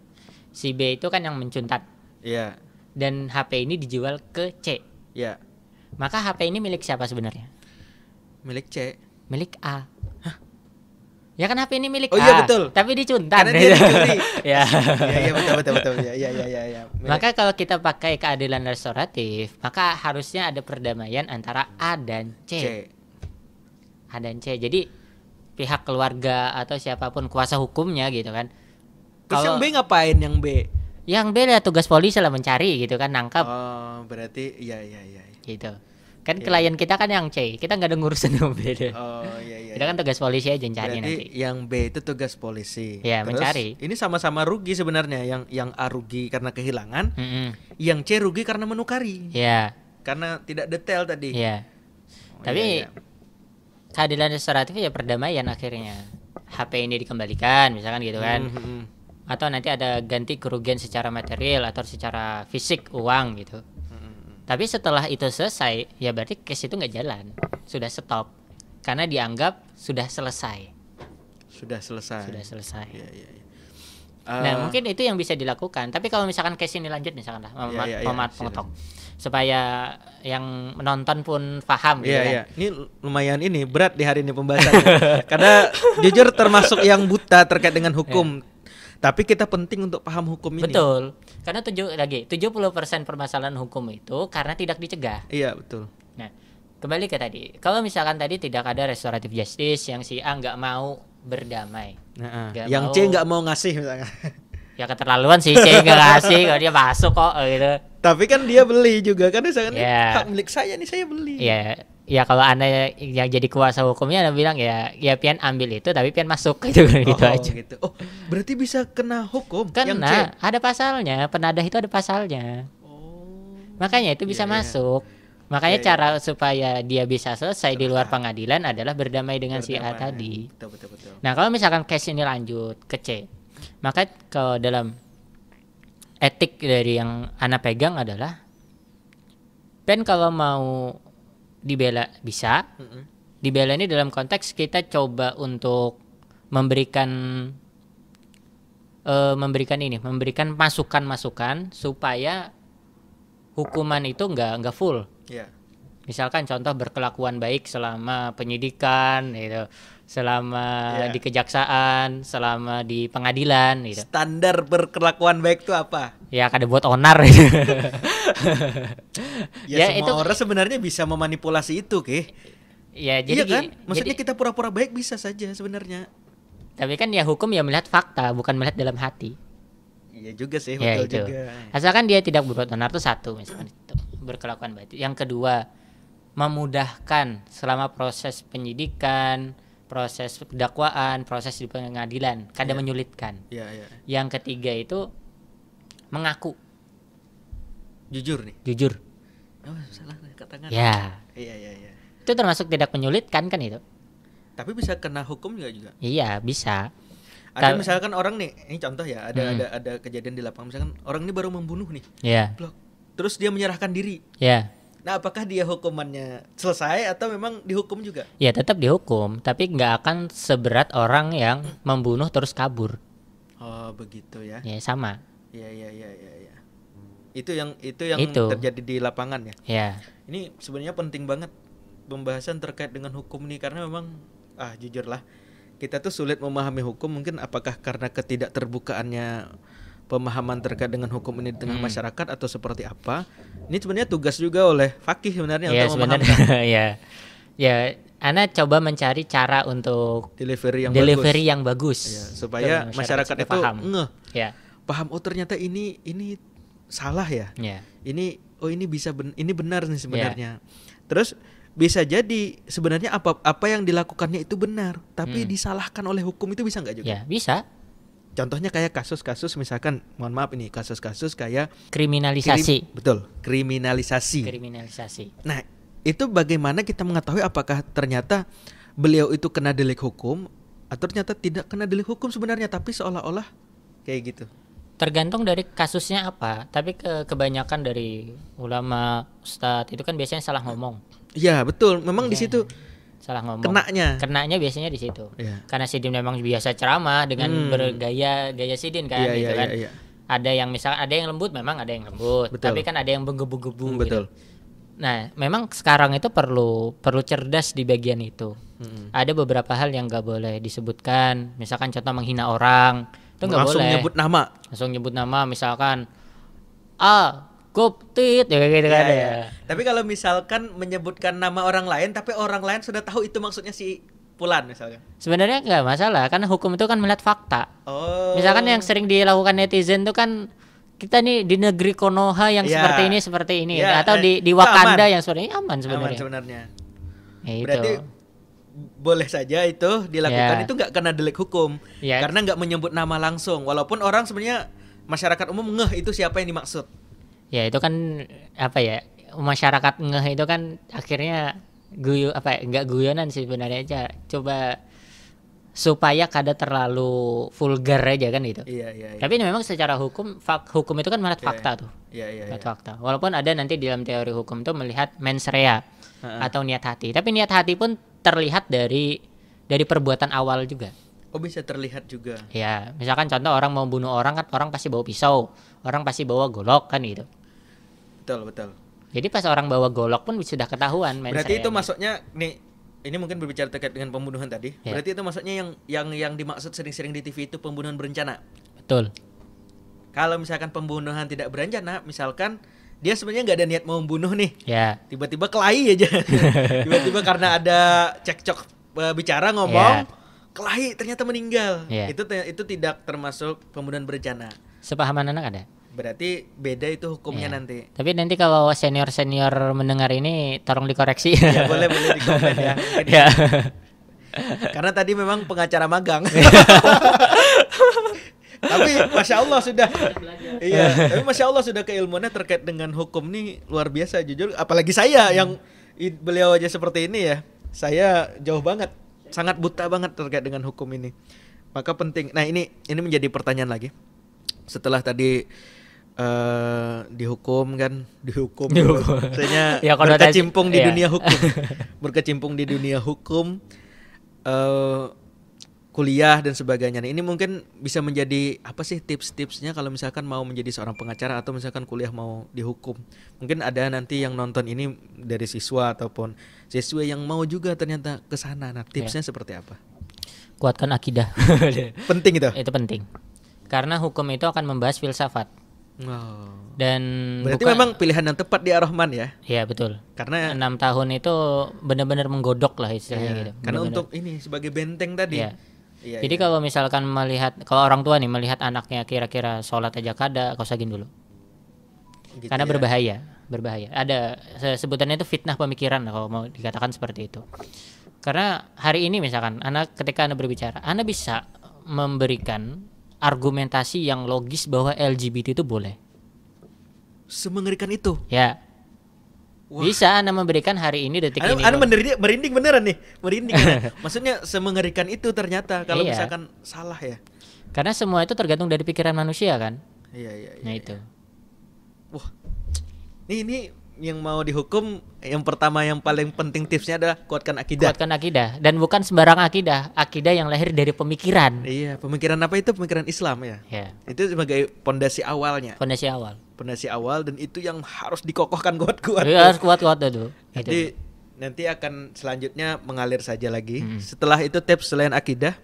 si B itu kan yang mencuntat, Iya. dan HP ini dijual ke C. Iya. Maka HP ini milik siapa sebenarnya? Milik C. Milik A. Ya kan HP ini milik Oh A. iya, betul. Tapi dicuntat. Karena dia dicuri. Ya. Iya betul. Iya. Maka kalau kita pakai keadilan restoratif, maka harusnya ada perdamaian antara A dan C. A dan C. Jadi pihak keluarga atau siapapun kuasa hukumnya gitu kan. Terus yang B ngapain yang B? Yang B ya tugas polisi lah mencari gitu kan, nangkap. Oh, berarti iya. Gitu. Kan klien kita kan yang C, kita nggak ada ngurusin yang B deh. Oh iya. Kita kan tugas polisi aja Berarti mencari nanti. yang B itu tugas polisi. Ya, Terus, mencari. Ini sama-sama rugi sebenarnya. Yang A rugi karena kehilangan, yang C rugi karena menukari. Ya. Karena tidak detail tadi. Ya. Oh, Tapi iya. keadilan restoratif ya perdamaian akhirnya. HP ini dikembalikan misalkan gitu kan. Atau nanti ada ganti kerugian secara material atau secara fisik, uang gitu. Tapi setelah itu selesai, ya berarti case itu nggak jalan, sudah stop, karena dianggap sudah selesai. Sudah selesai. Iya. Nah mungkin itu yang bisa dilakukan. Tapi kalau misalkan case ini lanjut misalkan lah, pengetok, supaya yang menonton pun paham. Gitu kan. Ini lumayan berat di hari ini pembahasannya. Karena jujur termasuk yang buta terkait dengan hukum. Tapi kita penting untuk paham hukum ini. Betul. Karena 70% permasalahan hukum itu karena tidak dicegah. Iya, betul. Nah, kembali ke tadi. Kalau misalkan tadi tidak ada restoratif justice, yang si A nggak mau berdamai. Yang C nggak mau ngasih misalnya. Ya keterlaluan sih C nggak ngasih, kalau dia masuk kok gitu. Tapi kan dia beli juga kan, misalkan hak milik saya nih, saya beli. Ya kalau Anda yang jadi kuasa hukumnya Anda bilang ya pian ambil itu tapi pian masuk gitu aja. Gitu. Oh, berarti bisa kena hukum yang C. Kena, ada pasalnya, penadah itu ada pasalnya. Makanya itu bisa masuk. Makanya cara supaya dia bisa selesai di luar pengadilan adalah berdamai dengan si A tadi. Betul. Nah, kalau misalkan case ini lanjut ke C, maka kalau dalam etik dari yang Ana pegang adalah kalau mau dibela bisa. Dibela ini dalam konteks kita coba untuk memberikan masukan-masukan supaya hukuman itu enggak full. Misalkan contoh berkelakuan baik selama penyidikan gitu, selama di kejaksaan, selama di pengadilan gitu. Standar berkelakuan baik itu apa? Ya kada buat onar. Semua itu orang sebenarnya bisa memanipulasi itu, Ya jadi kan? Maksudnya kita pura-pura baik bisa saja sebenarnya. Tapi kan ya hukum ya melihat fakta, bukan melihat dalam hati. Iya juga sih, betul juga. Asalkan dia tidak berbuat onar itu satu, misalkan itu berkelakuan baik. Yang kedua, memudahkan selama proses penyidikan, proses dakwaan, proses di pengadilan, kada menyulitkan. Yang ketiga itu mengaku. Jujur. Oh, salah kata tangan. Ya. Iya. Itu termasuk tidak menyulitkan kan itu? Tapi bisa kena hukum juga. Iya, bisa. Ada misalkan orang nih, ini contoh ya, ada kejadian di lapangan, misalkan orang ini baru membunuh nih. Iya. Terus dia menyerahkan diri. Iya. Nah, apakah dia hukumannya selesai atau memang dihukum juga? Ya, tetap dihukum, tapi nggak akan seberat orang yang membunuh terus kabur. Oh, begitu ya. Ya, sama. Iya. Itu yang terjadi di lapangan ya. Ya. Ini sebenarnya penting banget pembahasan terkait dengan hukum ini, karena memang jujurlah kita tuh sulit memahami hukum, mungkin apakah karena ketidakterbukaannya pemahaman terkait dengan hukum ini di tengah masyarakat atau seperti apa. Ini sebenarnya tugas juga oleh fakih sebenarnya untuk memahamkan. Ya, Ana coba mencari cara untuk delivery yang bagus. Ya, supaya masyarakat itu paham. Oh, ternyata ini salah ya. Ini ini benar nih sebenarnya. Terus bisa jadi sebenarnya apa yang dilakukannya itu benar, tapi disalahkan oleh hukum, itu bisa nggak juga? Ya, bisa. Contohnya kayak kasus-kasus, misalkan, mohon maaf ini, kasus-kasus kayak kriminalisasi. Betul, kriminalisasi. Nah, itu bagaimana kita mengetahui apakah ternyata beliau itu kena delik hukum atau ternyata tidak kena delik hukum sebenarnya, tapi seolah-olah kayak gitu. Tergantung dari kasusnya apa, tapi kebanyakan dari ulama, ustadz itu kan biasanya salah ngomong. Iya, betul. Memang di situ salah ngomong. Kenanya biasanya di situ. Karena Sidin memang biasa ceramah dengan bergaya Sidin kan gitu kan. Ada yang misalkan ada yang lembut, memang ada yang lembut. Betul. Tapi kan ada yang menggebu-gebu gitu. Nah, memang sekarang itu perlu cerdas di bagian itu. Ada beberapa hal yang nggak boleh disebutkan. Misalkan contoh menghina orang, itu nggak boleh. Langsung nyebut nama. Misalkan Goptit ya gitu kan ya. Tapi kalau misalkan menyebutkan nama orang lain, tapi orang lain sudah tahu itu maksudnya si Fulan misalkan. Sebenarnya nggak masalah, karena hukum itu kan melihat fakta. Misalkan yang sering dilakukan netizen itu kan kita nih di negeri Konoha yang seperti ini atau di Wakanda yang seperti ini aman sebenarnya. Ya, berarti boleh saja itu dilakukan, itu nggak kena delik hukum karena nggak menyebut nama langsung, walaupun orang sebenarnya masyarakat umum ngeh itu siapa yang dimaksud. Ya itu kan masyarakat ngeh itu kan akhirnya nggak guyonan sih sebenarnya aja, coba supaya kada terlalu vulgar aja kan gitu. Iya. Tapi memang secara hukum itu kan melihat fakta tuh. Iya. Fakta. Walaupun ada nanti di dalam teori hukum itu melihat mens rea atau niat hati. Tapi niat hati pun terlihat dari perbuatan awal juga. Bisa terlihat juga. Ya, misalkan contoh orang mau bunuh orang kan orang pasti bawa pisau, orang pasti bawa golok kan gitu. Betul. Jadi pas orang bawa golok pun sudah ketahuan. Berarti itu maksudnya nih, ini mungkin berbicara terkait dengan pembunuhan tadi. Berarti itu maksudnya yang dimaksud sering-sering di TV itu pembunuhan berencana. Betul. Kalau misalkan pembunuhan tidak berencana, misalkan dia sebenarnya nggak ada niat mau membunuh nih. Tiba-tiba kelahi aja. Tiba-tiba karena ada cekcok bicara ngomong, kelahi ternyata meninggal. Itu tidak termasuk pembunuhan berencana. Sepahaman anak ada? Berarti beda itu hukumnya nanti. Tapi nanti kalau senior mendengar ini tolong dikoreksi. Ya boleh di komen ya. Karena tadi memang pengacara magang. Tapi masya Allah sudah. Tapi masya Allah sudah keilmuannya terkait dengan hukum nih luar biasa jujur. Apalagi saya yang beliau aja seperti ini ya. Saya jauh banget, sangat buta banget terkait dengan hukum ini. Maka penting. Nah ini menjadi pertanyaan lagi. Setelah tadi dihukum. Maksudnya berkecimpung di dunia hukum. Berkecimpung di dunia hukum, kuliah dan sebagainya. Nah, ini mungkin bisa menjadi apa sih tips-tipsnya kalau misalkan mau menjadi seorang pengacara atau misalkan kuliah mau dihukum. Mungkin ada nanti yang nonton ini dari siswa ataupun siswa yang mau juga ternyata ke sana. Nah, tipsnya seperti apa? Kuatkan akidah. Penting itu. Itu penting. Karena hukum itu akan membahas filsafat. Dan berarti memang pilihan yang tepat di Ar-Rahman ya? Iya betul. Karena 6 tahun itu benar-benar menggodok lah istilahnya gitu. Karena untuk ini sebagai benteng tadi. Jadi kalau misalkan kalau orang tua nih melihat anaknya kira-kira sholat aja kada, kau sagin dulu. Gitu karena berbahaya. Ada sebutannya itu fitnah pemikiran kalau mau dikatakan seperti itu. Karena hari ini misalkan ketika Anda berbicara, Anda bisa memberikan argumentasi yang logis bahwa LGBT itu boleh. Semengerikan itu? Ya. Wah. Bisa Anda memberikan hari ini detik ini. Anda merinding beneran nih. Merinding. Maksudnya semengerikan itu ternyata kalau misalkan salah ya. Karena semua itu tergantung dari pikiran manusia kan. Iya. Nah itu. Wah. Ini yang mau dihukum, yang pertama yang paling penting tipsnya adalah kuatkan akidah. Kuatkan akidah, dan bukan sembarang akidah yang lahir dari pemikiran. Iya, pemikiran apa itu? Pemikiran Islam ya. Itu sebagai pondasi awalnya. Pondasi awal dan itu yang harus dikokohkan kuat-kuat. Iya, harus kuat-kuat itu. Jadi nanti akan selanjutnya mengalir saja lagi. Setelah itu tips selain akidah.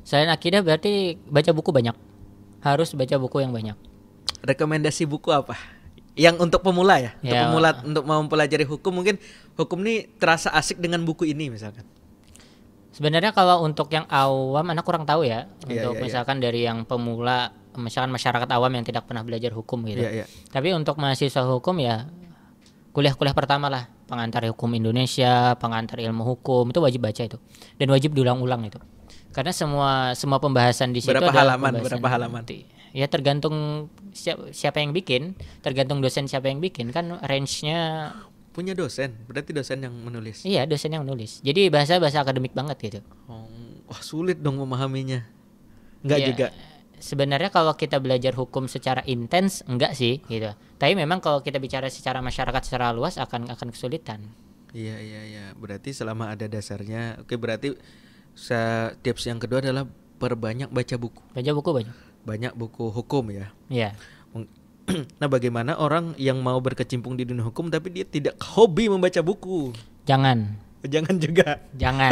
Selain akidah berarti baca buku banyak. Harus baca buku yang banyak. Rekomendasi buku apa? Yang untuk pemula ya, untuk pemula untuk mau mempelajari hukum, mungkin hukum ini terasa asik dengan buku ini misalkan. Sebenarnya kalau untuk yang awam anak kurang tahu ya. Untuk misalkan dari yang pemula, misalkan masyarakat awam yang tidak pernah belajar hukum gitu. Tapi untuk mahasiswa hukum ya kuliah-kuliah pertama lah, pengantar hukum Indonesia, pengantar ilmu hukum, itu wajib baca itu. Dan wajib diulang-ulang itu. Karena semua pembahasan di situ berapa halaman? Ya tergantung siapa yang bikin, tergantung dosen siapa yang bikin kan range-nya. Punya dosen, berarti dosen yang menulis. Iya, dosen yang menulis. Jadi bahasa akademik banget gitu. Wah, sulit dong memahaminya. Enggak juga. Sebenarnya kalau kita belajar hukum secara intens enggak sih gitu. Tapi memang kalau kita bicara secara masyarakat secara luas akan kesulitan. Iya. Berarti selama ada dasarnya, oke, berarti tips yang kedua adalah perbanyak baca buku. Baca buku banyak. Banyak buku hukum ya. Iya. Nah, bagaimana orang yang mau berkecimpung di dunia hukum tapi dia tidak hobi membaca buku? Jangan juga. Jangan.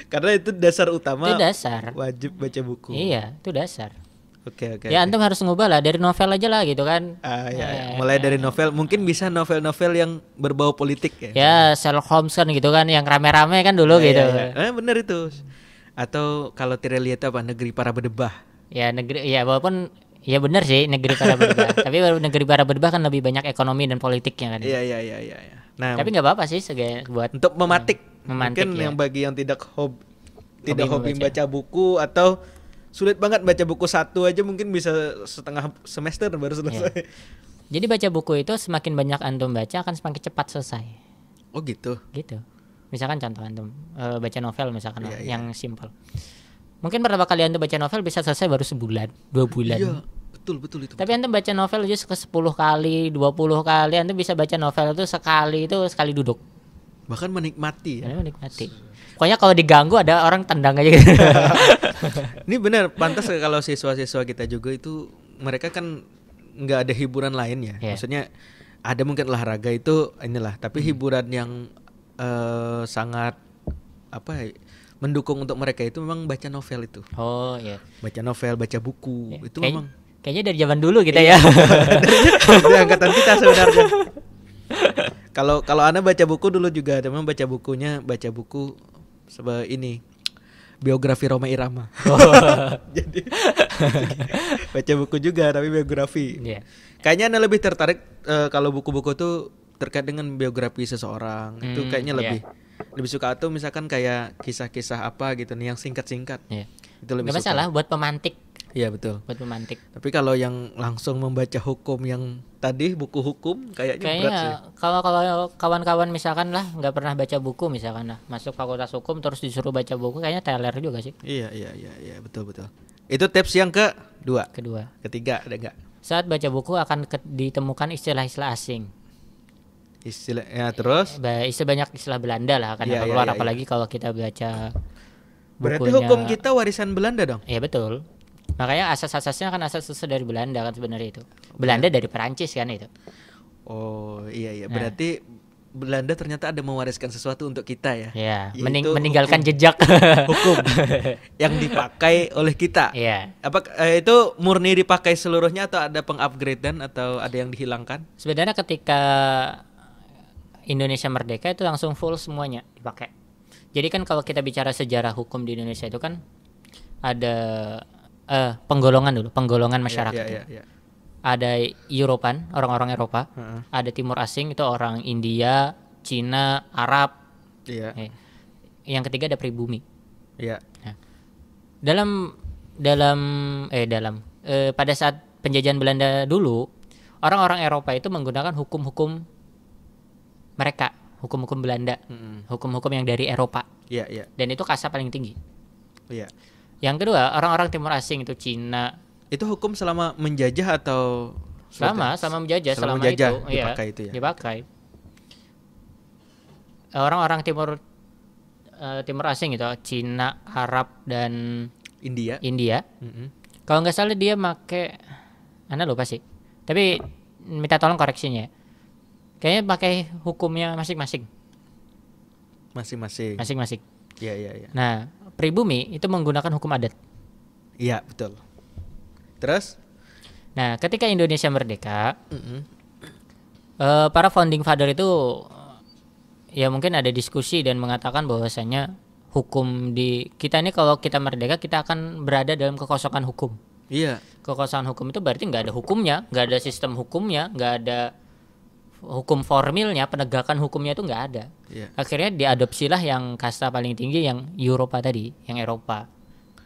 Karena itu dasar utama. Itu dasar. Wajib baca buku. Iya, itu dasar. Oke. Ya antum harus ngubah lah dari novel aja lah gitu kan. Ya. Mulai dari novel, mungkin bisa novel-novel yang berbau politik ya. Ya Sherlock Holmes kan gitu kan, yang rame-rame kan dulu gitu. Ya. Bener itu. Atau kalau tidak lihat apa, Negeri Para Berdebah. Ya negeri, ya walaupun ya benar sih Negeri Para Berdebah. Tapi Negeri Para Berdebah kan lebih banyak ekonomi dan politiknya kan. Iya. Nah, tapi nggak apa-apa sih buat untuk mematik mungkin ya. yang bagi yang tidak hobi membaca buku atau sulit banget baca buku satu aja, mungkin bisa setengah semester baru selesai. Ya. Jadi baca buku itu semakin banyak antum baca akan semakin cepat selesai. Oh gitu. Misalkan contoh antum baca novel misalkan yang simpel. Mungkin pertama kali antum baca novel bisa selesai baru sebulan, 2 bulan. Iya, betul itu. Tapi antum baca novel aja ke 10 kali, 20 kali, antum bisa baca novel itu sekali duduk. Bahkan menikmati ya. Menikmati. Pokoknya kalau diganggu ada orang tendang aja gitu. Ini benar, pantas kalau siswa-siswa kita juga itu mereka kan nggak ada hiburan lain ya. Maksudnya ada mungkin olahraga itu inilah, tapi hiburan yang sangat mendukung untuk mereka itu memang baca novel itu. Oh iya. Baca novel, baca buku itu memang. Kayaknya dari zaman dulu kita ya. Dari angkatan kita sebenarnya. Kalau Ana baca buku dulu juga, memang baca buku ini biografi Rhoma Irama. Jadi baca buku juga tapi biografi. Yeah. Kayaknya Ana lebih tertarik kalau buku-buku tuh terkait dengan biografi seseorang. Itu kayaknya lebih suka, atau misalkan kayak kisah-kisah apa gitu nih yang singkat-singkat. Yeah. Itu lebih suka. Gak masalah buat pemantik. Iya betul. Buat pemantik. Tapi kalau yang langsung membaca hukum yang tadi buku hukum kayaknya berat sih. Kalau kawan-kawan misalkan lah nggak pernah baca buku misalkan lah, masuk fakultas hukum terus disuruh baca buku, kayaknya teler juga sih. Iya betul. Itu tips yang kedua. Ketiga ada nggak? Saat baca buku akan ditemukan istilah-istilah asing. Istilahnya terus? Banyak istilah Belanda lah akan keluar, apalagi kalau kita baca bukunya. Berarti hukum kita warisan Belanda dong? Iya betul. Makanya asas-asasnya kan asas-asas dari Belanda kan sebenarnya itu. Belanda dari Perancis kan itu. Oh iya. Berarti Belanda ternyata ada mewariskan sesuatu untuk kita ya. Iya. Meninggalkan jejak hukum yang dipakai oleh kita. Iya. Apa itu murni dipakai seluruhnya atau ada pengupgradean atau ada yang dihilangkan? Sebenarnya ketika Indonesia merdeka itu langsung full semuanya dipakai. Jadi kan kalau kita bicara sejarah hukum di Indonesia itu kan ada penggolongan masyarakat. Iya. Ada Eropan, orang-orang Eropa, ada Timur Asing itu orang India, Cina, Arab. Iya. Yang ketiga ada pribumi. Iya. Nah, pada saat penjajahan Belanda dulu, orang-orang Eropa itu menggunakan hukum-hukum mereka, hukum-hukum Belanda, hukum-hukum yang dari Eropa. Iya. Dan itu kasta paling tinggi. Iya. Yang kedua, orang-orang Timur Asing itu Cina. Itu hukum selama menjajah atau selama menjajah, selama menjajah, itu dipakai itu ya. Dipakai. Orang-orang Timur Asing itu Cina, Arab dan India. Kalau nggak salah dia make, Anda lupa sih. Tapi minta tolong koreksinya. Kayaknya pakai hukumnya masing-masing. Masing-masing. Iya. Nah, pribumi itu menggunakan hukum adat. Iya, betul. Terus? Nah, ketika Indonesia merdeka, para founding father itu ya mungkin ada diskusi dan mengatakan bahwasanya hukum di kita ini kalau kita merdeka kita akan berada dalam kekosongan hukum. Iya. Kekosongan hukum itu berarti nggak ada hukumnya, nggak ada sistem hukumnya, nggak ada hukum formilnya, penegakan hukumnya itu nggak ada. Yeah. Akhirnya diadopsilah yang kasta paling tinggi yang Eropa tadi, yang Eropa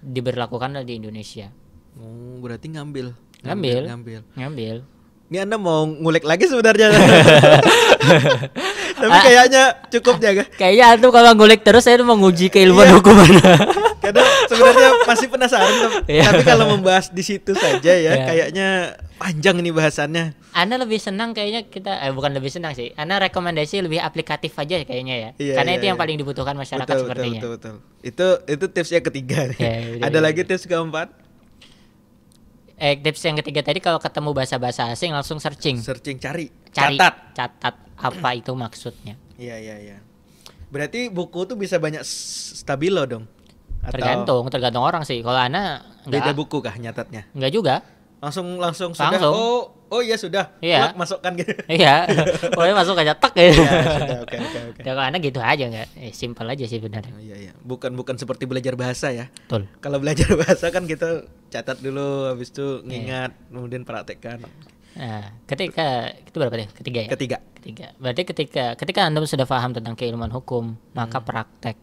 diberlakukan di Indonesia. Oh, berarti ngambil. Ini Anda mau ngulik lagi sebenarnya. Tapi kayaknya cukup ya, kan? Kayaknya tuh kalau ngulik terus saya tuh menguji keilmuan hukum. Karena sebenarnya masih penasaran. Tapi kalau membahas di situ saja ya, kayaknya Panjang ini bahasannya. Ana lebih senang kayaknya kita bukan lebih senang sih. Ana rekomendasi lebih aplikatif aja kayaknya ya. Iya, Karena iya, itu yang iya. paling dibutuhkan masyarakat Betul, sepertinya. betul. Itu tips yang ketiga nih. Ya, udah, Ada ya. lagi tips keempat? Tips yang ketiga tadi kalau ketemu bahasa-bahasa asing langsung searching. Searching, cari. Catat apa itu maksudnya. Iya. Berarti buku tuh bisa banyak stabilo dong. Atau Tergantung orang sih. Kalau Ana beda enggak, buku kah nyatatnya? enggak juga. Langsung sudah. Langsung. Oh iya sudah. Iya. Plak, masukkan gitu. Iya. Pokoknya masuk aja tek gitu. Ya, sudah. Oke. Ya kalau Ana gitu aja enggak. Simpel aja sih benar. Oh, iya. Bukan seperti belajar bahasa ya. Betul. Kalau belajar bahasa kan kita catat dulu, habis itu ngingat, kemudian praktekkan. Nah, ketika itu berapa deh? Ketiga ya? Ketiga. Berarti ketika Anda sudah paham tentang keilmuan hukum, maka praktek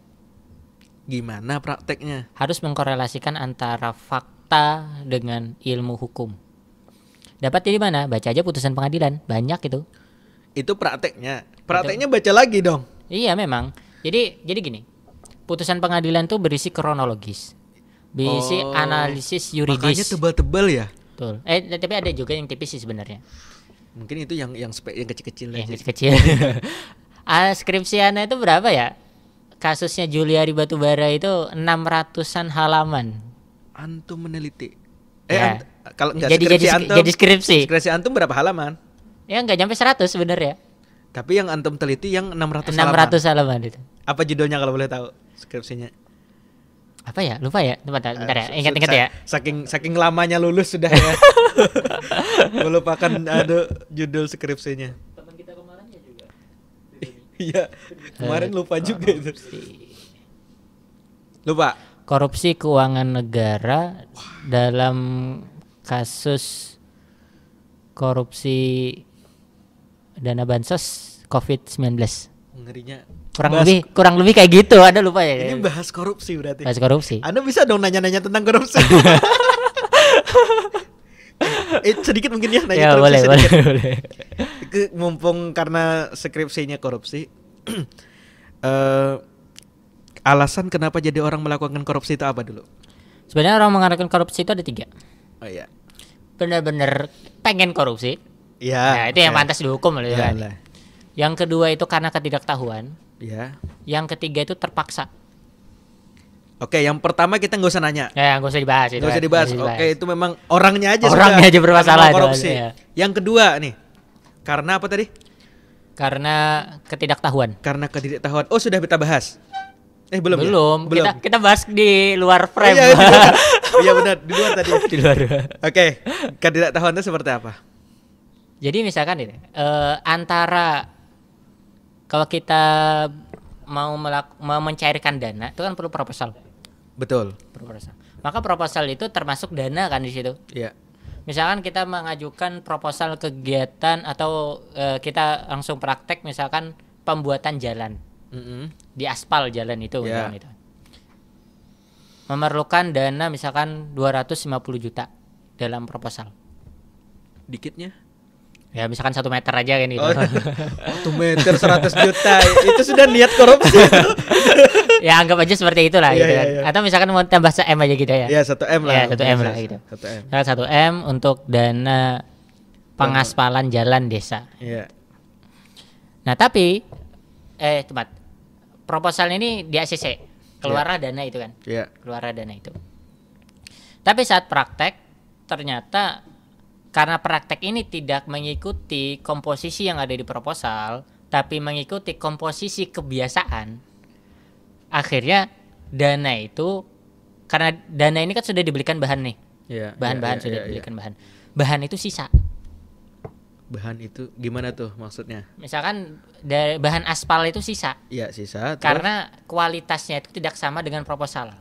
Gimana prakteknya? harus mengkorelasikan antara fakta dengan ilmu hukum. Dapat di mana? Baca aja putusan pengadilan, banyak itu. Itu prakteknya. Prakteknya baca lagi dong. Iya memang. Jadi gini. Putusan pengadilan tuh berisi kronologis. Berisi analisis Makanya yuridis. tebal-tebal ya. Betul. Tapi ada juga yang tipis sih sebenarnya. Mungkin itu yang kecil-kecil Yang aja. kecil. Skripsi Ana itu berapa ya? Kasusnya Juliari Batubara itu 600-an halaman. Antum meneliti. Ya. Kalau enggak Jadi skripsi. skripsi antum berapa halaman? Ya enggak nyampe 100 sebenarnya. Tapi yang antum teliti yang 600 600 halaman itu. Apa judulnya kalau boleh tahu skripsinya? Apa ya? Lupa ya. Bentar ya. Ingat-ingat ya. Saking lamanya lulus sudah ya. Melupakan judul skripsinya. Teman kita kemarin juga. Iya. Kemarin lupa juga itu. Lupa. Korupsi keuangan negara dalam kasus korupsi dana bansos COVID-19. Ngerinya. Kurang lebih kayak gitu. Ada lupa ya. Ini bahas korupsi berarti. Bahas korupsi. Anda bisa dong nanya-nanya tentang korupsi. Sedikit mungkin ya nanya Ya korupsi boleh. sedikit. Mumpung karena skripsinya korupsi. Alasan kenapa jadi orang melakukan korupsi itu apa dulu? Sebenarnya orang mengadakan korupsi itu ada 3. Oh iya. Benar-benar pengen korupsi. Iya. Nah, itu yang pantas dihukum loh kan. Iyalah. Yang kedua itu karena ketidaktahuan. Ya. Yang ketiga itu terpaksa. Oke, yang pertama kita nggak usah nanya. Ya, nggak usah dibahas itu. Nggak usah kan. dibahas. Nggak usah Oke, itu memang orangnya aja. Orangnya aja bermasalah itu, korupsi. ya. Yang kedua nih, karena apa tadi? Karena ketidaktahuan. Karena ketidaktahuan. Oh, sudah kita bahas. Belum. Ya? Kita bahas di luar frame. Iya, iya benar, di luar tadi. Di luar. Oke, ketidaktahuan itu seperti apa? Jadi misalkan ini antara kalau kita mau mencairkan dana itu kan perlu proposal. Betul. Proposal. Maka proposal itu termasuk dana kan di situ. Iya. Misalkan kita mengajukan proposal kegiatan atau kita langsung praktek misalkan pembuatan jalan di aspal jalan itu, misalkan itu. Memerlukan dana misalkan 250 juta dalam proposal. Dikitnya? Ya misalkan 1 meter aja kan gitu. 1 meter 100 juta itu sudah niat korupsi. Ya anggap aja seperti itulah gitu kan. Iya. Atau misalkan mau tambah 1 M aja gitu ya. Ya 1 M lah. Ya 1 M lah gitu. 1 M. Misalkan 1 M untuk dana pengaspalan jalan desa. Iya. Nah tapi tempat proposal ini di ACC keluarlah dana itu kan. Iya. Keluarlah dana itu. Tapi saat praktek ternyata karena praktek ini tidak mengikuti komposisi yang ada di proposal, tapi mengikuti komposisi kebiasaan. Akhirnya dana itu, karena dana ini kan sudah dibelikan bahan nih. Iya. Bahan-bahan sudah dibelikan bahan. Bahan itu sisa. Bahan itu gimana tuh maksudnya? Misalkan dari bahan aspal itu sisa. Iya, sisa. Terus? Karena kualitasnya itu tidak sama dengan proposal.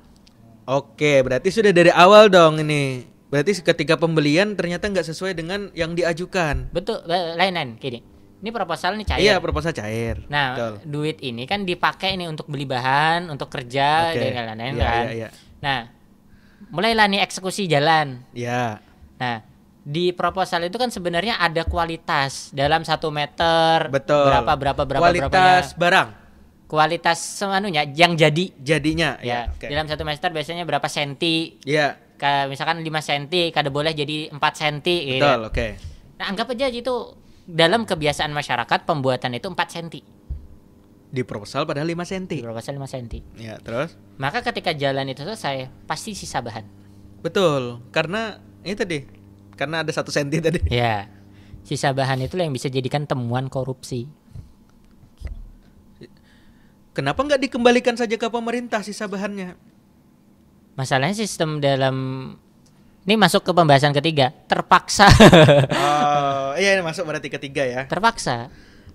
Oke, berarti sudah dari awal dong ini. Berarti ketika pembelian ternyata nggak sesuai dengan yang diajukan. Betul, lain-lain gini. Ini proposal ini cair. Iya, proposal cair. Nah, betul. duit ini kan dipakai ini untuk beli bahan, untuk kerja dan lain-lain kan. Iya. Nah, mulailah nih eksekusi jalan. Iya. Nah, di proposal itu kan sebenarnya ada kualitas dalam 1 meter. Betul. Berapa kualitas barang. Kualitas semuanya yang jadinya Jadinya. ya. Oke. Dalam 1 meter biasanya berapa senti. Iya. misalkan 5 cm kada boleh jadi 4 cm gitu. Betul, oke. Nah, anggap aja itu dalam kebiasaan masyarakat pembuatan itu 4 cm. Di proposal padahal 5 cm. Di proposal 5 cm. Ya, terus? Maka ketika jalan itu selesai, pasti sisa bahan. Betul, karena itu tadi. Karena ada 1 cm tadi. Ya. Sisa bahan itulah yang bisa jadikan temuan korupsi. Kenapa nggak dikembalikan saja ke pemerintah sisa bahannya? Masalahnya sistem dalam ini masuk ke pembahasan ketiga, terpaksa. Oh, iya masuk berarti ketiga ya. Terpaksa.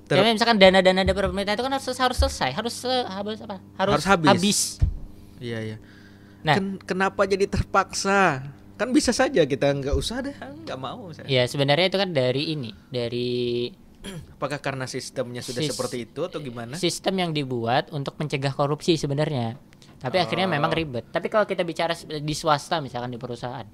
Ya, misalkan dana-dana dari pemerintah itu kan harus selesai, harus habis. Iya, iya. Nah, kenapa jadi terpaksa? Kan bisa saja kita nggak usah deh, nggak mau. Ya sebenarnya itu kan dari apakah karena sistemnya sudah seperti itu atau gimana? Sistem yang dibuat untuk mencegah korupsi sebenarnya. Tapi akhirnya memang ribet. Tapi kalau kita bicara di swasta misalkan di perusahaan,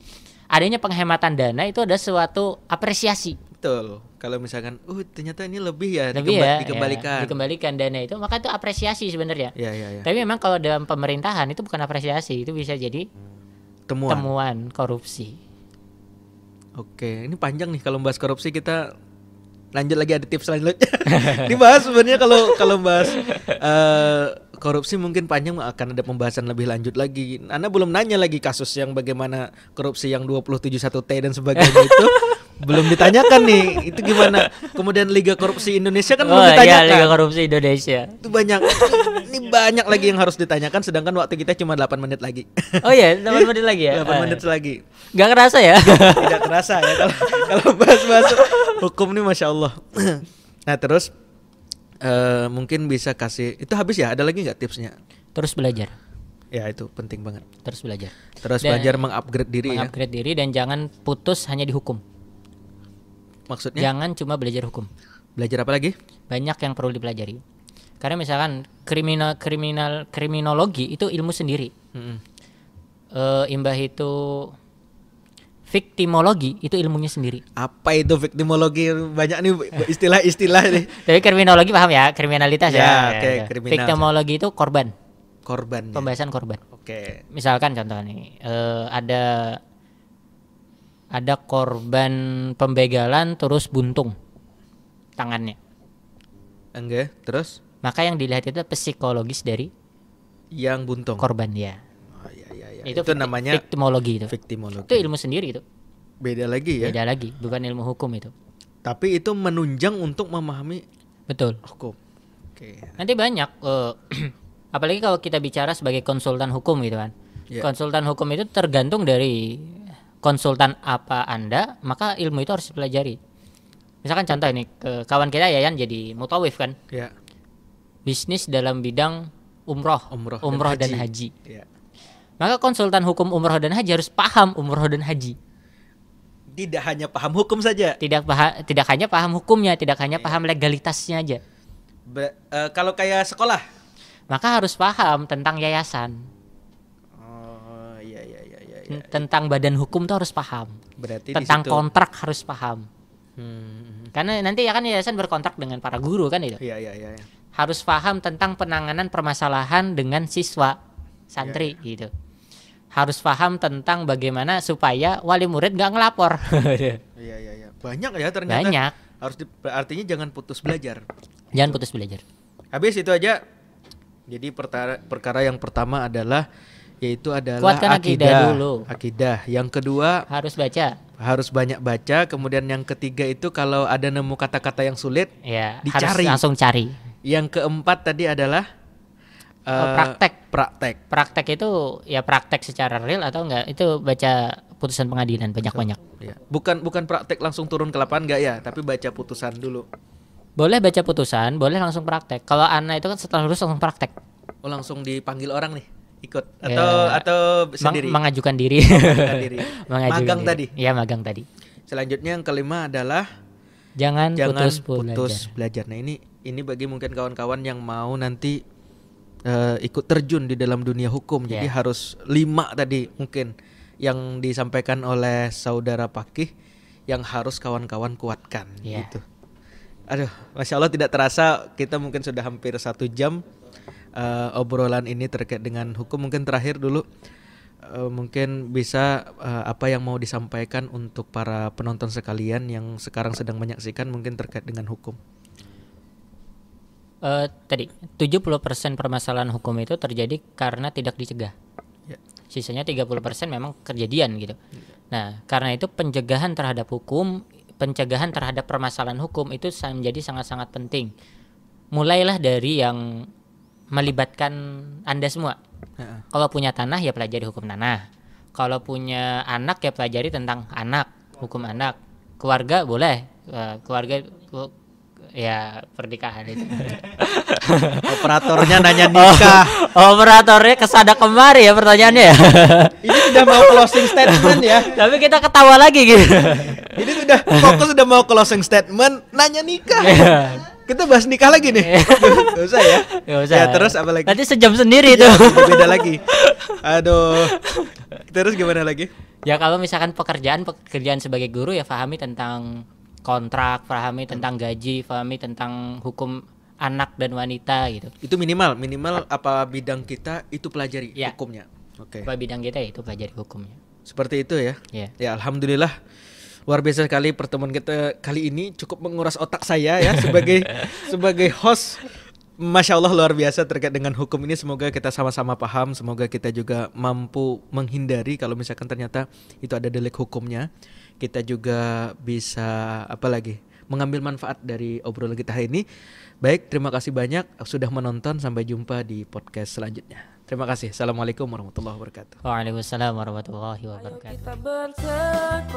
adanya penghematan dana itu ada suatu apresiasi. Betul. Kalau misalkan, ternyata ini lebih ya, dikembalikan dana itu, maka itu apresiasi sebenarnya. Ya. Tapi memang kalau dalam pemerintahan itu bukan apresiasi, itu bisa jadi temuan korupsi. Oke, ini panjang nih kalau bahas korupsi, kita lanjut lagi, ada tips selanjutnya. Dibahas sebenarnya kalau bahas korupsi mungkin panjang, akan ada pembahasan lebih lanjut lagi. Anda belum nanya lagi kasus yang bagaimana korupsi yang 271T dan sebagainya itu belum ditanyakan nih. Itu gimana? Kemudian Liga Korupsi Indonesia kan belum ditanyakan. Liga Korupsi Indonesia. Itu banyak. Ini banyak lagi yang harus ditanyakan, sedangkan waktu kita cuma 8 menit lagi. Oh iya, 8 menit lagi ya? 8 menit lagi. Gak kerasa ya? Tidak kerasa ya kalau bahas hukum nih, Masya Allah. Nah terus mungkin bisa kasih, itu habis ya? Ada lagi nggak tipsnya? Terus belajar. Ya itu penting banget. Terus belajar. Belajar mengupgrade diri. Mengupgrade diri dan jangan putus hanya di hukum. Maksudnya? Jangan cuma belajar hukum. Belajar apa lagi? Banyak yang perlu dipelajari. Karena misalkan kriminologi itu ilmu sendiri. Imbah itu viktimologi itu ilmunya sendiri. Apa itu viktimologi? Banyak nih istilah-istilah nih. Tapi kriminologi paham ya, kriminalitas ya. Okay, kriminal. Viktimologi itu korban. Pembahasan korban. Oke. Misalkan contoh nih, ada korban pembegalan terus buntung tangannya. Enggak, terus? Maka yang dilihat itu psikologis dari yang buntung. Korban ya. Oh, iya. Itu namanya viktimologi itu. Viktimologi. Itu ilmu sendiri itu. Beda lagi ya. Beda lagi, bukan ilmu hukum itu. Tapi itu menunjang untuk memahami betul hukum. Oke. Nanti banyak apalagi kalau kita bicara sebagai konsultan hukum gitu kan. Yeah. Konsultan hukum itu tergantung dari konsultan apa Anda, maka ilmu itu harus dipelajari. Misalkan contoh ini, kawan kita Yayan jadi mutawif kan. Yeah. Bisnis dalam bidang umroh dan haji. Yeah. Maka konsultan hukum umroh dan haji harus paham umroh dan haji. Tidak hanya paham hukum saja. Tidak hanya paham hukumnya, tidak hanya paham legalitasnya aja. Kalau kayak sekolah, maka harus paham tentang yayasan. Oh iya. Tentang badan hukum tuh harus paham. Berarti tentang kontrak harus paham. Karena nanti ya kan yayasan berkontrak dengan para guru kan itu. Iya. Harus paham tentang penanganan permasalahan dengan siswa santri gitu. Harus paham tentang bagaimana supaya wali murid nggak ngelapor. Iya. Banyak ya ternyata. Banyak. Artinya jangan putus belajar. Jangan putus belajar. Habis itu aja. Jadi perkara yang pertama adalah kuatkan akidah dulu. Akidah. Yang kedua harus baca. Harus banyak baca. Kemudian yang ketiga itu kalau ada nemu kata-kata yang sulit, ya, dicari. Harus langsung cari. Yang keempat tadi adalah Praktek itu ya praktek secara real atau enggak, itu baca putusan pengadilan banyak-banyak. Ya. Bukan praktek langsung turun ke lapangan enggak ya, tapi baca putusan dulu. Boleh baca putusan, boleh langsung praktek. Kalau Ana itu kan setelah lulus langsung praktek. Oh, langsung dipanggil orang nih ikut atau sendiri? Mengajukan diri. Magang tadi. Iya, magang tadi. Selanjutnya yang kelima adalah jangan putus belajar. Nah, ini bagi mungkin kawan-kawan yang mau nanti ikut terjun di dalam dunia hukum. Jadi harus 5 tadi mungkin yang disampaikan oleh saudara Pakih yang harus kawan-kawan kuatkan gitu. Aduh, Masya Allah tidak terasa kita mungkin sudah hampir 1 jam obrolan ini terkait dengan hukum. Mungkin terakhir dulu mungkin bisa apa yang mau disampaikan untuk para penonton sekalian yang sekarang sedang menyaksikan mungkin terkait dengan hukum. Tadi 70% permasalahan hukum itu terjadi karena tidak dicegah. Ya. Sisanya 30% memang kejadian gitu. Nah, karena itu pencegahan terhadap hukum, pencegahan terhadap permasalahan hukum itu menjadi sangat-sangat penting. Mulailah dari yang melibatkan Anda semua. Kalau punya tanah ya pelajari hukum tanah. Kalau punya anak ya pelajari tentang anak, hukum anak. Keluarga boleh, keluarga ya pernikahan itu. Operatornya nanya nikah. Operatornya kesada kemari ya pertanyaannya ya. Ini sudah mau closing statement ya. Tapi kita ketawa lagi gitu. Ini sudah fokus sudah mau closing statement, nanya nikah. Kita bahas nikah lagi nih. Gak usah ya. Gak usah. Ya terus apa lagi? Nanti sejam sendiri itu. Beda lagi. Aduh. Terus gimana lagi? Ya kalau misalkan pekerjaan sebagai guru ya pahami tentang kontrak, pahami tentang gaji, pahami tentang hukum anak dan wanita gitu. Itu minimal apa bidang kita itu pelajari ya. Hukumnya. Oke. Apa bidang kita itu pelajari hukumnya. Seperti itu ya. Ya. Ya alhamdulillah. Luar biasa sekali pertemuan kita kali ini, cukup menguras otak saya ya sebagai host. Masya Allah luar biasa terkait dengan hukum ini. Semoga kita sama-sama paham. Semoga kita juga mampu menghindari kalau misalkan ternyata itu ada delik hukumnya. Kita juga bisa mengambil manfaat dari obrolan kita hari ini. Baik, terima kasih banyak sudah menonton. Sampai jumpa di podcast selanjutnya. Terima kasih. Assalamualaikum warahmatullahi wabarakatuh. Waalaikumsalam warahmatullahi wabarakatuh. Ayo kita bersekolah